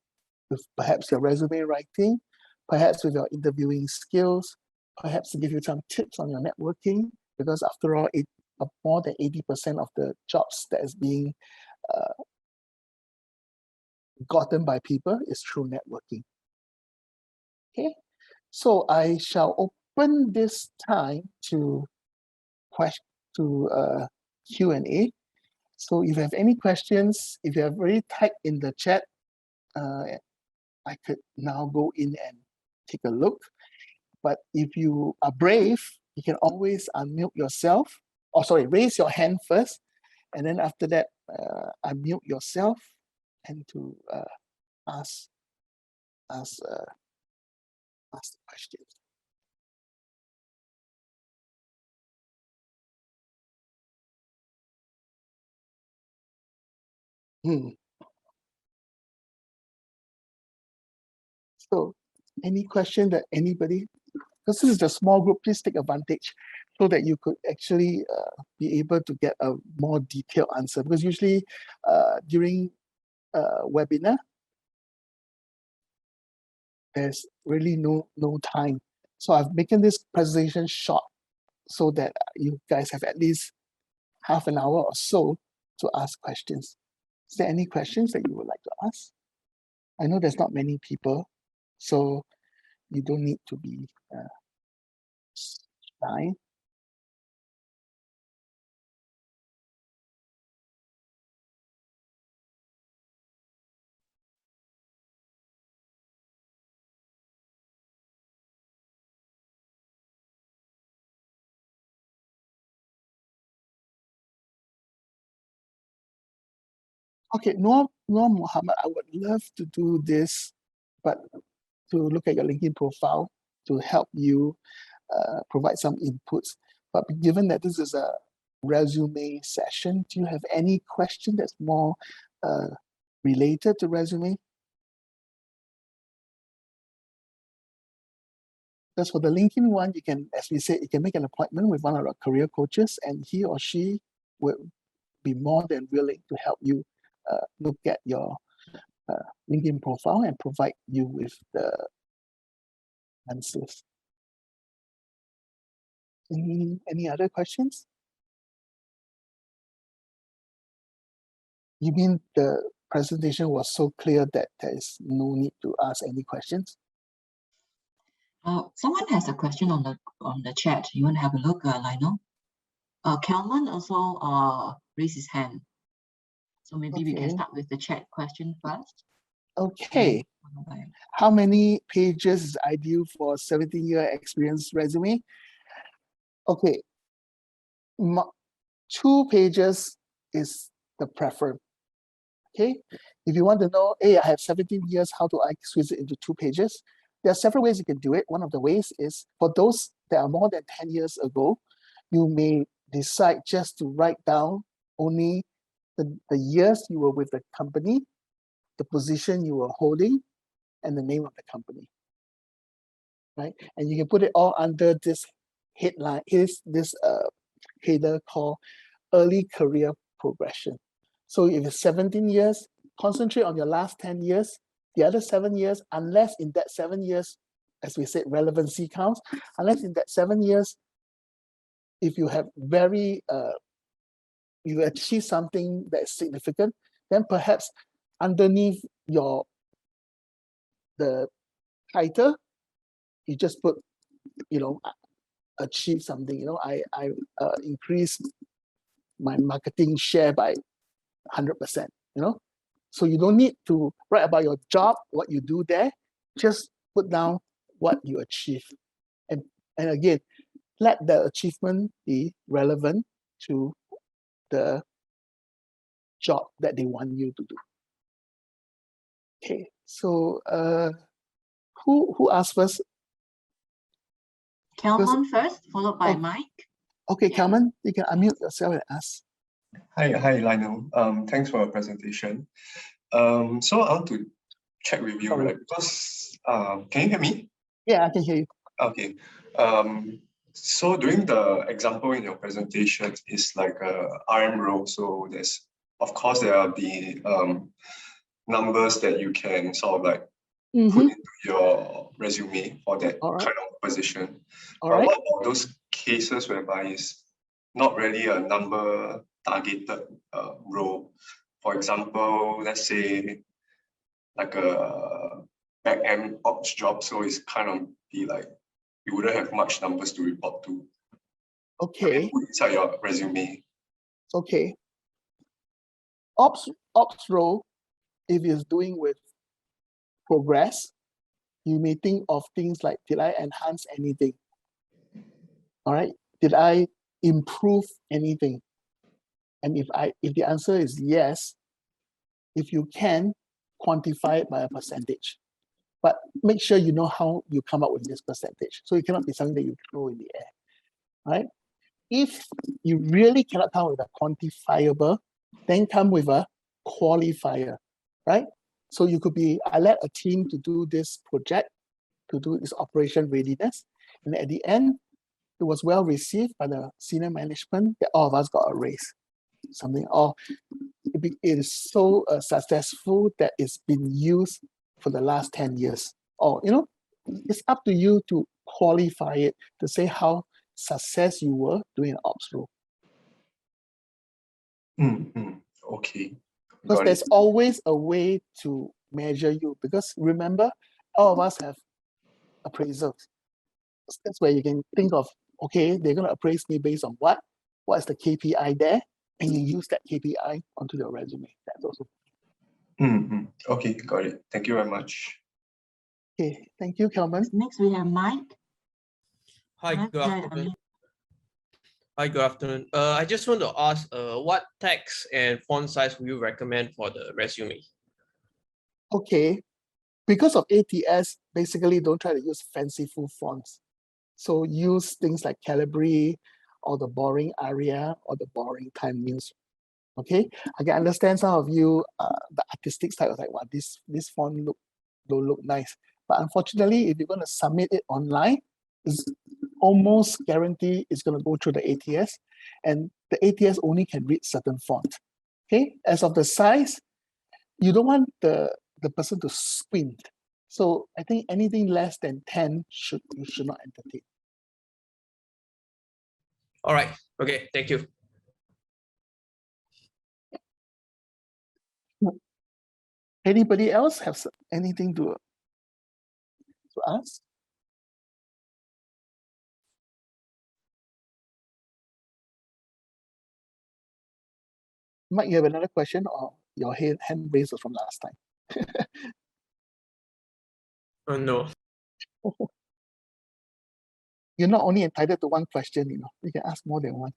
with perhaps your resume writing, perhaps with your interviewing skills, perhaps to give you some tips on your networking, because after all, more than 80% of the jobs that is being gotten by people is through networking. Okay, so I shall open this time to Q&A. So if you have any questions, if you have already typed in the chat, I could now go in and take a look. But if you are brave, you can always unmute yourself. Raise your hand first, and then after that, unmute yourself and to ask the questions. So, any question that anybody? Because this is a small group, please take advantage so that you could actually be able to get a more detailed answer. Because usually during webinar, there's really no time. So I've making this presentation short so that you guys have at least half an hour or so to ask questions. Is there any questions that you would like to ask? I know there's not many people, so you don't need to be shy. Okay, Noor Muhammad, I would love to do this, but to look at your LinkedIn profile to help you provide some inputs. But given that this is a resume session, do you have any question that's more related to resume? Because for the LinkedIn one, you can, as we said, you can make an appointment with one of our career coaches, and he or she will be more than willing to help you look at your LinkedIn profile and provide you with the answers. Any other questions? You mean the presentation was so clear that there is no need to ask any questions? Someone has a question on the chat. You want to have a look, Lionel? Kelman also raised his hand. So maybe we can start with the chat question first. Okay. How many pages is ideal for 17-year experience resume? Okay. 2 pages is the preference. Okay. If you want to know, hey, I have 17 years, how do I squeeze it into 2 pages? There are several ways you can do it. One of the ways is for those that are more than 10 years ago, you may decide just to write down only the years you were with the company, the position you were holding, and the name of the company. Right? And you can put it all under this headline, this header called early career progression. So if it's 17 years, concentrate on your last 10 years. The other 7 years, unless in that 7 years, as we said, relevancy counts, unless in that 7 years, if you have you achieve something that is significant, then perhaps underneath the title, you just put, achieve something. I increased my marketing share by 100%. So you don't need to write about your job, what you do there. Just put down what you achieve, and again, let the achievement be relevant to the job that they want you to do. Okay, so who asked first? Kelman first, followed by Mike. Okay, Kelman, you can unmute yourself and ask. Hi, Lionel. Thanks for your presentation. So I want to check with you, right? Because can you hear me? Yeah, I can hear you. Okay. So during the example in your presentation, it's like a RM role. So of course, there are the numbers that you can sort of like put into your resume for that kind of position. But what about those cases whereby it's not really a number targeted role? For example, let's say like a back-end ops job, so it's kind of be like you wouldn't have much numbers to report to. Okay. Put inside your resume. Okay. Ops role, if it's doing with progress, you may think of things like, did I enhance anything? All right. Did I improve anything? And if the answer is yes, if you can, quantify it by a percentage. But make sure you know how you come up with this percentage. So it cannot be something that you throw in the air. Right? If you really cannot come with a quantifiable, then come with a qualifier. Right? So you could be, I led a team to do this project, to do this operation readiness. And at the end, it was well received by the senior management that all of us got a raise. Something, or it is so successful that it's been used for the last 10 years. Or, it's up to you to qualify it, to say how success you were doing an ops role. Okay. Because there's always a way to measure you. Because remember, all of us have appraisals. That's where you can think of, okay, they're going to appraise me based on what? What is the KPI there? And you use that KPI onto your resume. That's also. Okay, got it. Thank you very much. Okay, thank you, Kelman. Next, we have Mike. Hi, good afternoon. Hi, good afternoon. I just want to ask, what text and font size would you recommend for the resume? Okay, because of ATS, basically don't try to use fanciful fonts. So use things like Calibri or the boring Aria or the boring Time News. Okay, I can understand some of you, the artistic side was like, wow, this font don't look nice. But unfortunately, if you're going to submit it online, it's almost guaranteed it's going to go through the ATS, and the ATS only can read certain font. Okay, as of the size, you don't want the person to squint. So I think anything less than 10 you should not entertain. All right. Okay. Thank you. Anybody else have anything to ask? Mike, you have another question, or your hand raised was from last time? No. You're not only entitled to one question, you can ask more than one.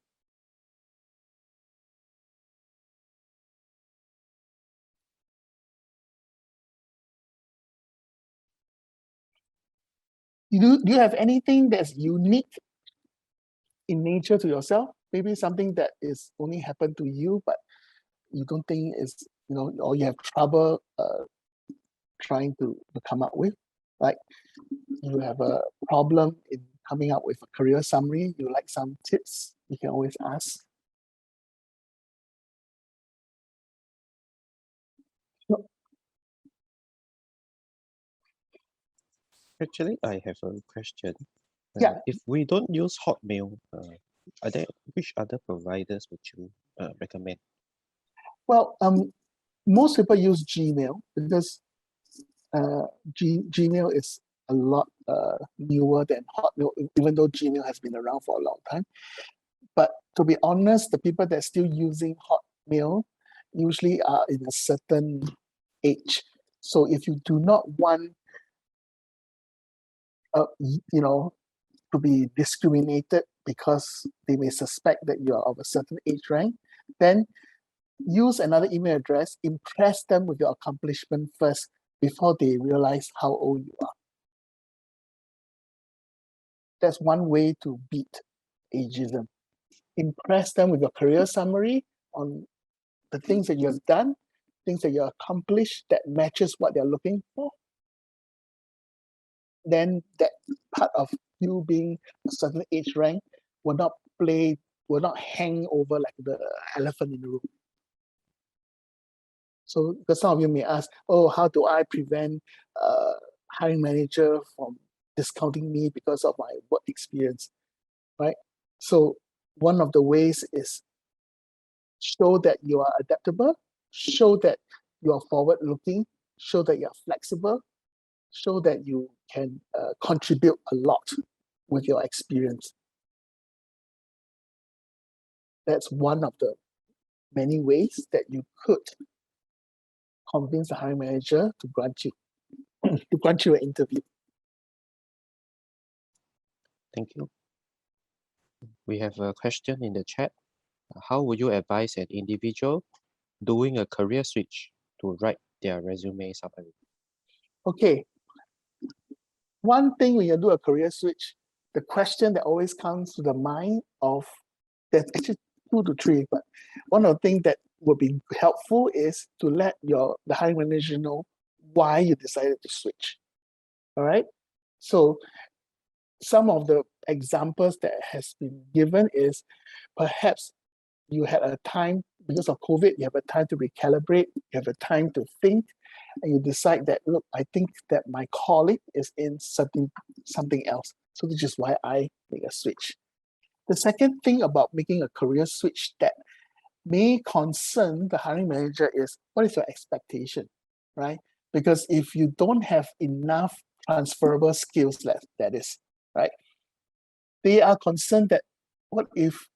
Do you have anything that's unique in nature to yourself? Maybe something that is only happened to you, but you don't think is, or you have trouble trying to come up with? Like you have a problem in coming up with a career summary, you like some tips, you can always ask. Actually, I have a question. Yeah. If we don't use Hotmail, which other providers would you recommend? Well, most people use Gmail because Gmail is a lot newer than Hotmail, even though Gmail has been around for a long time. But to be honest, the people that are still using Hotmail usually are in a certain age. So if you do not want, to be discriminated because they may suspect that you are of a certain age rank, then use another email address, impress them with your accomplishment first before they realize how old you are. That's one way to beat ageism. Impress them with your career summary on the things that you have done, things that you accomplished that matches what they're looking for. Then that part of you being a certain age rank will not hang over like the elephant in the room. So because some of you may ask, oh, how do I prevent hiring manager from discounting me because of my work experience, right? So one of the ways is show that you are adaptable, show that you are forward-looking, show that you are flexible, show that you can contribute a lot with your experience. That's one of the many ways that you could convince the hiring manager to grant you an interview. Thank you. We have a question in the chat. How would you advise an individual doing a career switch to write their resume summary? Okay. One thing when you do a career switch, the question that always comes to the mind of, there's actually 2 to 3, but one of the things that would be helpful is to let the hiring manager know why you decided to switch. All right. So some of the examples that has been given is perhaps you had a time, because of COVID, you have a time to recalibrate, you have a time to think, and you decide that, look, I think that my calling is in something else. So this is why I make a switch. The second thing about making a career switch that may concern the hiring manager is, what is your expectation, right? Because if you don't have enough transferable skills, that is, right? They are concerned that what if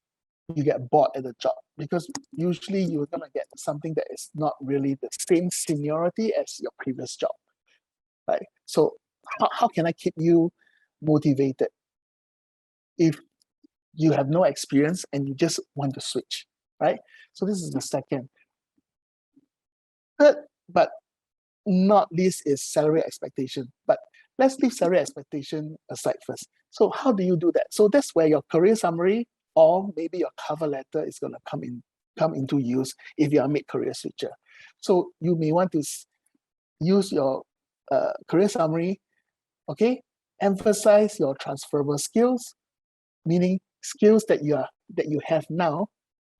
you get bored at the job? Because usually you're going to get something that is not really the same seniority as your previous job, right? So how can I keep you motivated if you have no experience and you just want to switch, right? So this is the second. Third, but not least, is salary expectation. But let's leave salary expectation aside first. So how do you do that? So that's where your career summary or maybe your cover letter is going to come into use if you are a mid-career switcher. So you may want to use your career summary, okay? Emphasize your transferable skills, meaning skills that you have now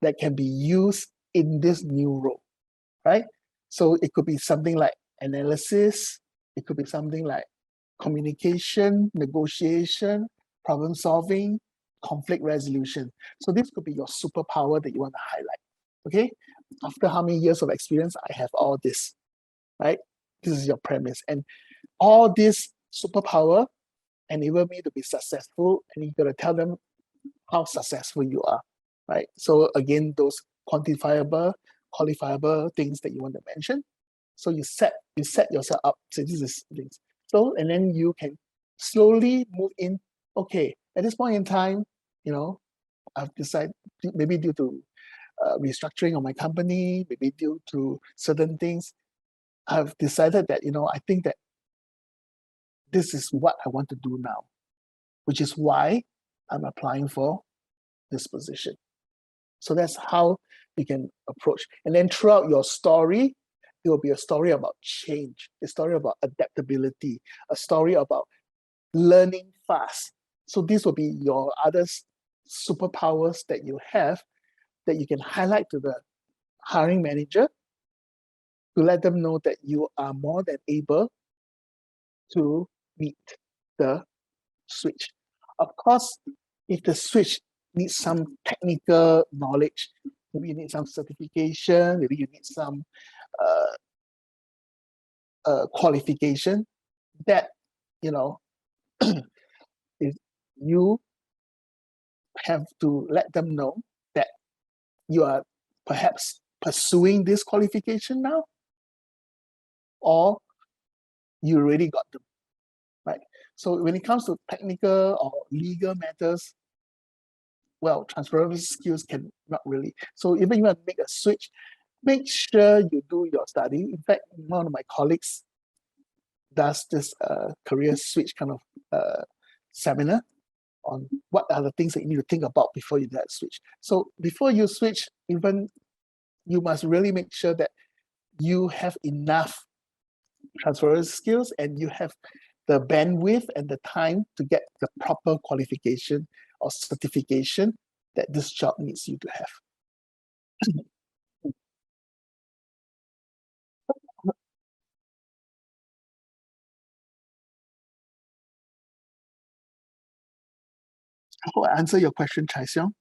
that can be used in this new role, right? So it could be something like analysis, it could be something like communication, negotiation, problem solving, conflict resolution. So this could be your superpower that you want to highlight, okay? After how many years of experience, I have all this, right? This is your premise. And all this superpower enable me to be successful, and you got to tell them how successful you are, right? So again, those quantifiable, qualifiable things that you want to mention. So you set yourself up. So this is things. So and then you can slowly move in. Okay, at this point in time, I've decided maybe due to restructuring of my company, maybe due to certain things, I've decided that I think that this is what I want to do now, which is why I'm applying for this position. So that's how you can approach. And then throughout your story, it will be a story about change, a story about adaptability, a story about learning fast. So these will be your other superpowers that you have that you can highlight to the hiring manager to let them know that you are more than able to meet the switch. Of course, if the switch needs some technical knowledge, maybe you need some certification, maybe you need some qualification, that is you have to let them know that you are perhaps pursuing this qualification now, or you already got them, right? So when it comes to technical or legal matters, well, transferable skills can not really. So even if you want to make a switch, make sure you do your study. In fact, one of my colleagues does this career switch kind of seminar on what are the things that you need to think about before you do that switch. So before you switch, even you must really make sure that you have enough transferable skills and you have the bandwidth and the time to get the proper qualification or certification that this job needs you to have. I hope I answer your question, Chai Siong.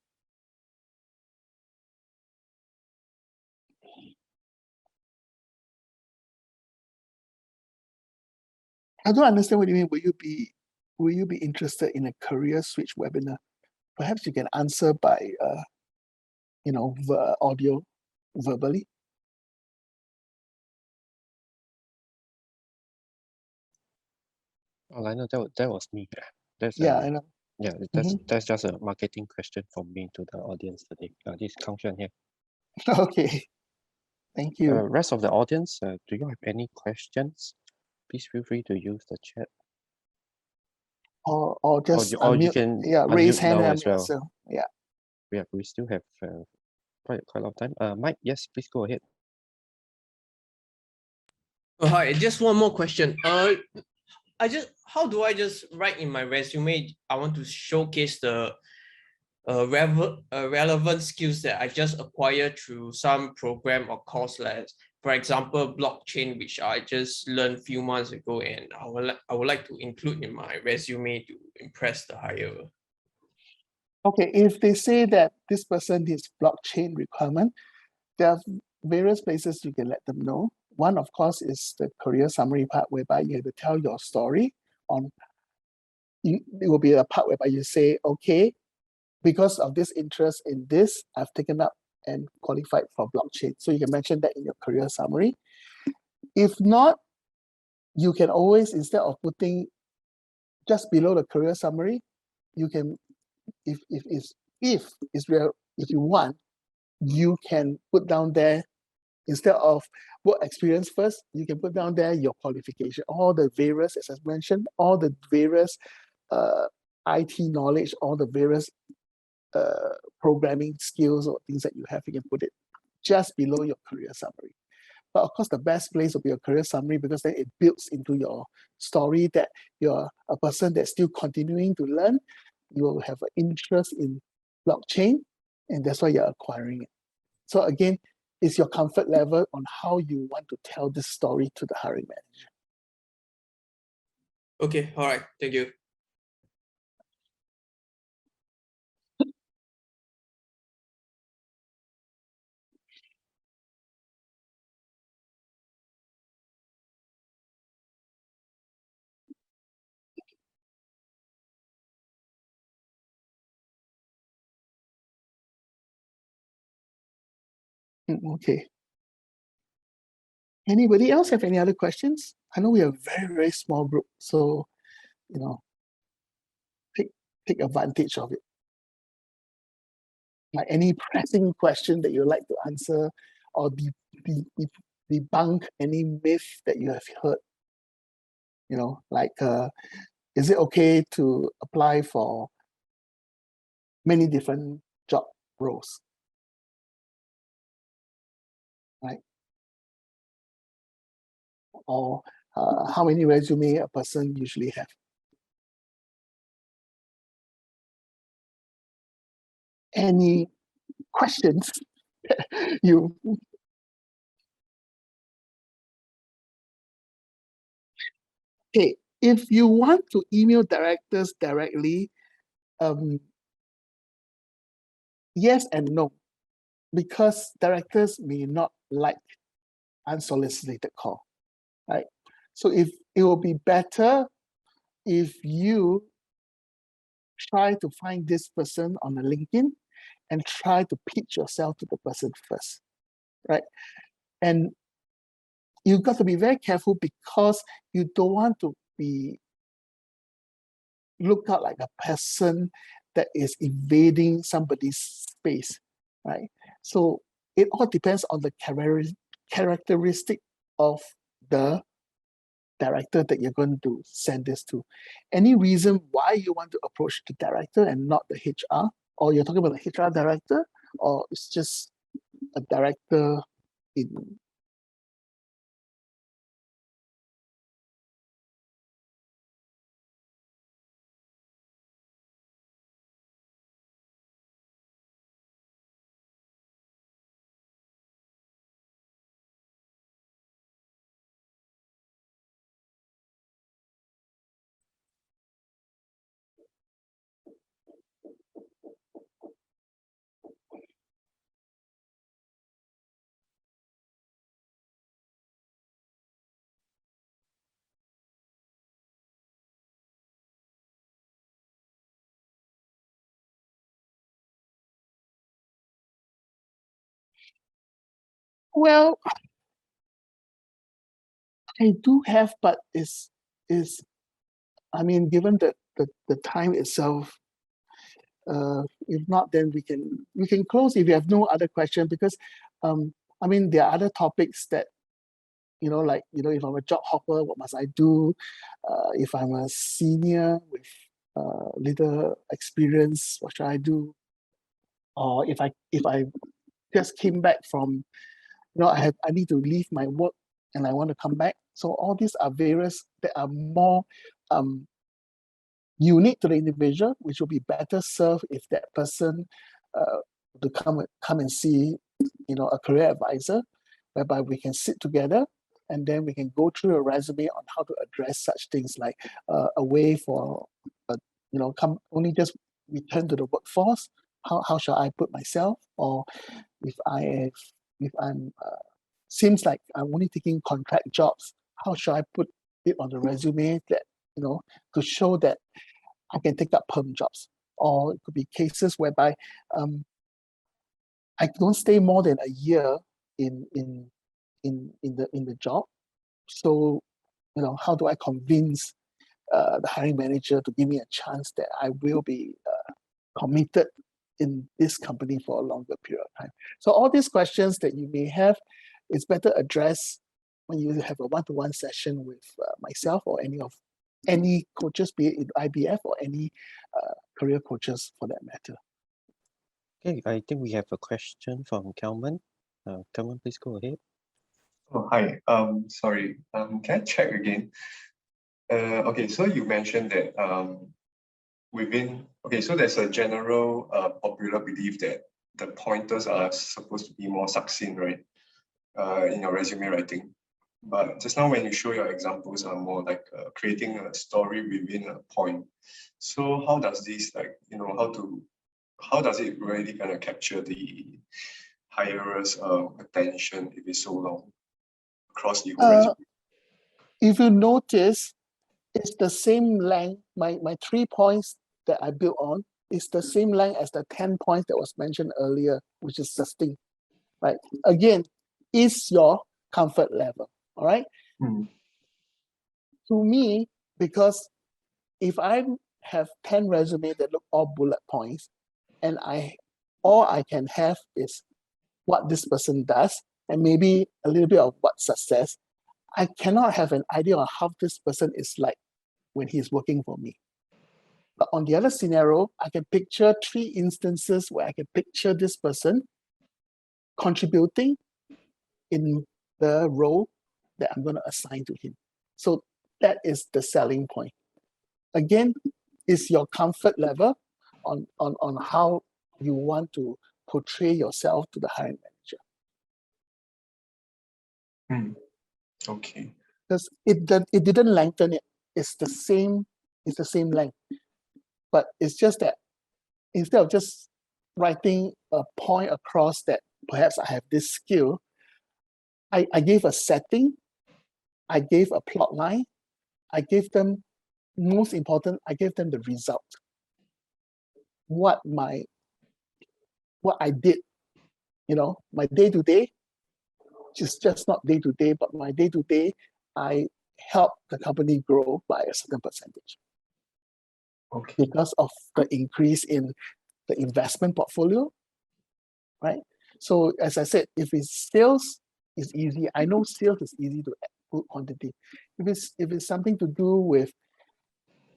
I don't understand what you mean. Will you be interested in a career switch webinar? Perhaps you can answer by audio verbally. Oh, Lionel, that was me. That's Yeah, I know. yeah, that's just a marketing question from me to the audience today. This is Kang Xuan here. Okay. Thank you. Rest of the audience, do you have any questions? Please feel free to use the chat. Or just you unmute. can raise unmute hand now and as well. so yeah. We still have quite a lot of time. Mike, yes, please go ahead. Oh, hi, just one more question. How do I just write in my resume? I want to showcase the relevant skills that I just acquired through some program or course, like, for example, blockchain, which I just learned a few months ago, and I would like to include in my resume to impress the hirer. Okay, if they say that this person needs blockchain requirement, there are various places you can let them know. One, of course, is the career summary part whereby you have to tell your story on. It will be a part whereby you say, okay, because of this interest in this, I've taken up and qualified for blockchain. So you can mention that in your career summary. If not, you can always, instead of putting just below the career summary, you can, if you want, you can put down there, instead of work experience first, you can put down there your qualification, all the various, as I mentioned, all the various IT knowledge, all the various programming skills or things that you have, you can put it just below your career summary. But of course, the best place will be your career summary, because then it builds into your story that you're a person that's still continuing to learn. You will have an interest in blockchain, and that's why you're acquiring it. So again, it's your comfort level on how you want to tell this story to the hiring manager. Okay, all right, thank you. Okay. Anybody else have any other questions? I know we are a very, very small group, so take advantage of it. Like any pressing question that you'd like to answer, or debunk any myth that you have heard. Like is it okay to apply for many different job roles? Right? Or how many resume a person usually have? Any questions you okay, if you want to email directors directly, yes and no, because directors may not like unsolicited call, right? So if it will be better if you try to find this person on a LinkedIn and try to pitch yourself to the person first, right? And you've got to be very careful because you don't want to be look out like a person that is invading somebody's space, right? So it all depends on the characteristic of the director that you're going to send this to. Any reason why you want to approach the director and not the HR? Or you're talking about the HR director, or it's just a director in well, I do have, but is I mean, given the time itself, if not, then we can close if you have no other question, because I mean, there are other topics that like if I'm a job hopper, what must I do? If I'm a senior with little experience, what should I do? Or if I just came back from I need to leave my work and I want to come back. So all these are various that are more unique to the individual, which will be better served if that person to come and see a career advisor, whereby we can sit together and then we can go through a resume on how to address such things like a way for come only just return to the workforce. How shall I put myself? Or if I'm seems like I'm only taking contract jobs, how should I put it on the resume that to show that I can take up perm jobs? Or it could be cases whereby I don't stay more than a year in the job. So how do I convince the hiring manager to give me a chance that I will be committed in this company for a longer period of time? So all these questions that you may have, it's better addressed when you have a one-to-one session with myself or any coaches, be it in IBF or any career coaches for that matter. Okay, I think we have a question from Kelman. Kelman, please go ahead. Oh, hi. Sorry. Can I check again? Okay, so you mentioned that so there's a general popular belief that the pointers are supposed to be more succinct, right? In your resume writing. But just now when you show your examples are more like creating a story within a point. So how does this how does it really kind of capture the hirer's attention if it's so long across the whole resume? If you notice, it's the same length. My 3 points that I built on is the same length as the 10 points that was mentioned earlier, which is succinct, right? Again, is your comfort level. All right. Mm. To me, because if I have 10 resumes that look all bullet points, and all I can have is what this person does, and maybe a little bit of what success, I cannot have an idea of how this person is like when he's working for me. But on the other scenario, I can picture 3 instances where I can picture this person contributing in the role that I'm going to assign to him. So that is the selling point. Again, is your comfort level on how you want to portray yourself to the hiring manager. Mm. Okay. Because it didn't lengthen it. It's the same length. But it's just that instead of just writing a point across that perhaps I have this skill, I gave a setting, I gave a plot line, I gave them, most important, I gave them the result. What I did, my day-to-day, just not day-to-day, but my day-to-day, I helped the company grow by a certain percentage. Okay. Because of the increase in the investment portfolio, right? So as I said, if it's sales, it's easy. I know sales is easy to put quantity. If it's something to do with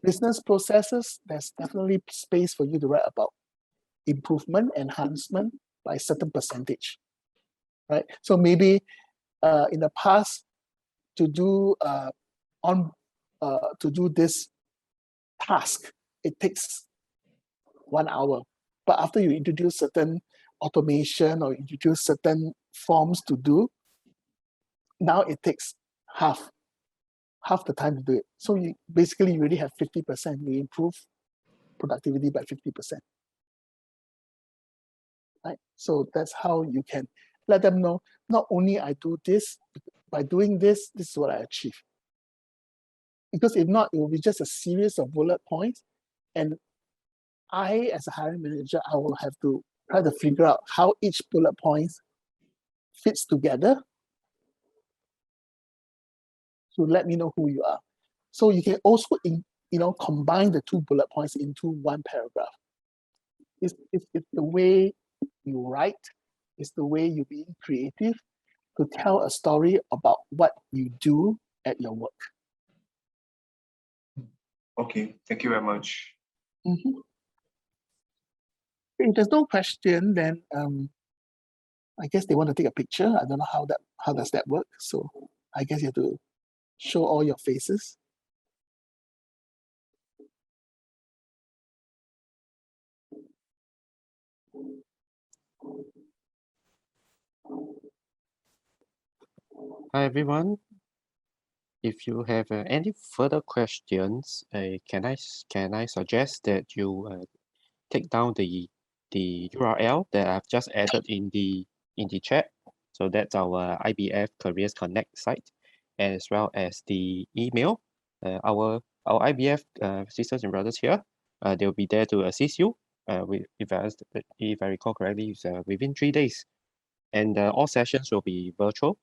business processes, there's definitely space for you to write about improvement, enhancement by a certain percentage, right? So maybe in the past, to do this task, it takes 1 hour. But after you introduce certain automation or introduce certain forms to do, now it takes half the time to do it. So you basically already have 50%. You improve productivity by 50%. Right? So that's how you can let them know, not only I do this, by doing this, this is what I achieve. Because if not, it will be just a series of bullet points. And I, as a hiring manager, I will have to try to figure out how each bullet point fits together to let me know who you are. So you can also combine the 2 bullet points into 1 paragraph. It's the way you write, it's the way you're being creative to tell a story about what you do at your work. Okay. Thank you very much. Mm-hmm. If there's no question, then I guess they want to take a picture. I don't know how does that work. So I guess you have to show all your faces. Hi everyone. If you have any further questions, can I suggest that you take down the URL that I've just added in the chat. So that's our IBF Careers Connect site, as well as the email. Our IBF sisters and brothers here, they'll be there to assist you. If I recall correctly, it's within 3 days, and all sessions will be virtual.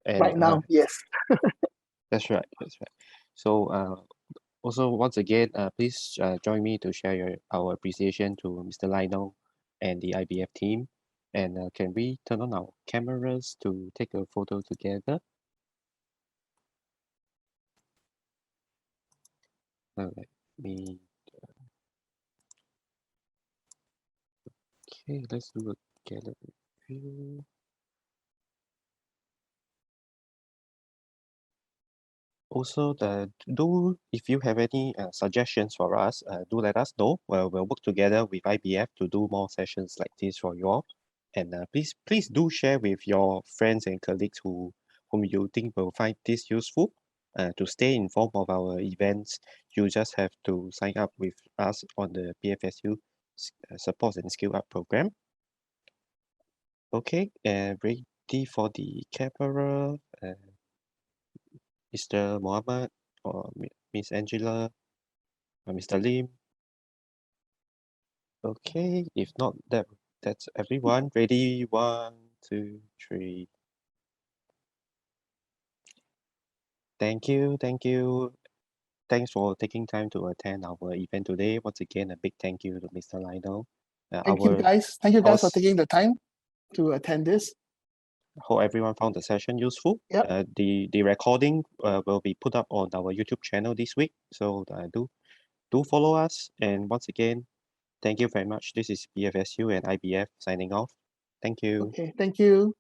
And Right now, yes. That's right. That's right. So also once again, please join me to share our appreciation to Mr. Lionel and the IBF team. And can we turn on our cameras to take a photo together? Let me. Okay, let's do a gallery view. Also, if you have any suggestions for us, do let us know. We'll work together with IBF to do more sessions like this for you all. And please do share with your friends and colleagues whom you think will find this useful. To stay informed of our events, you just have to sign up with us on the BFSU Support and Skill Up program. Okay, ready for the camera. Mr. Mohammed or Miss Angela or Mr. Lim. Okay, if not, that's everyone. Ready? 1, 2, 3. Thank you. Thank you. Thanks for taking time to attend our event today. Once again, a big thank you to Mr. Lionel. Thank you guys. Thank you guys for ours- taking the time to attend this. Hope everyone found the session useful. Yep. The recording will be put up on our YouTube channel this week. So do follow us. And once again, thank you very much. This is BFSU and IBF signing off. Thank you. Okay, thank you.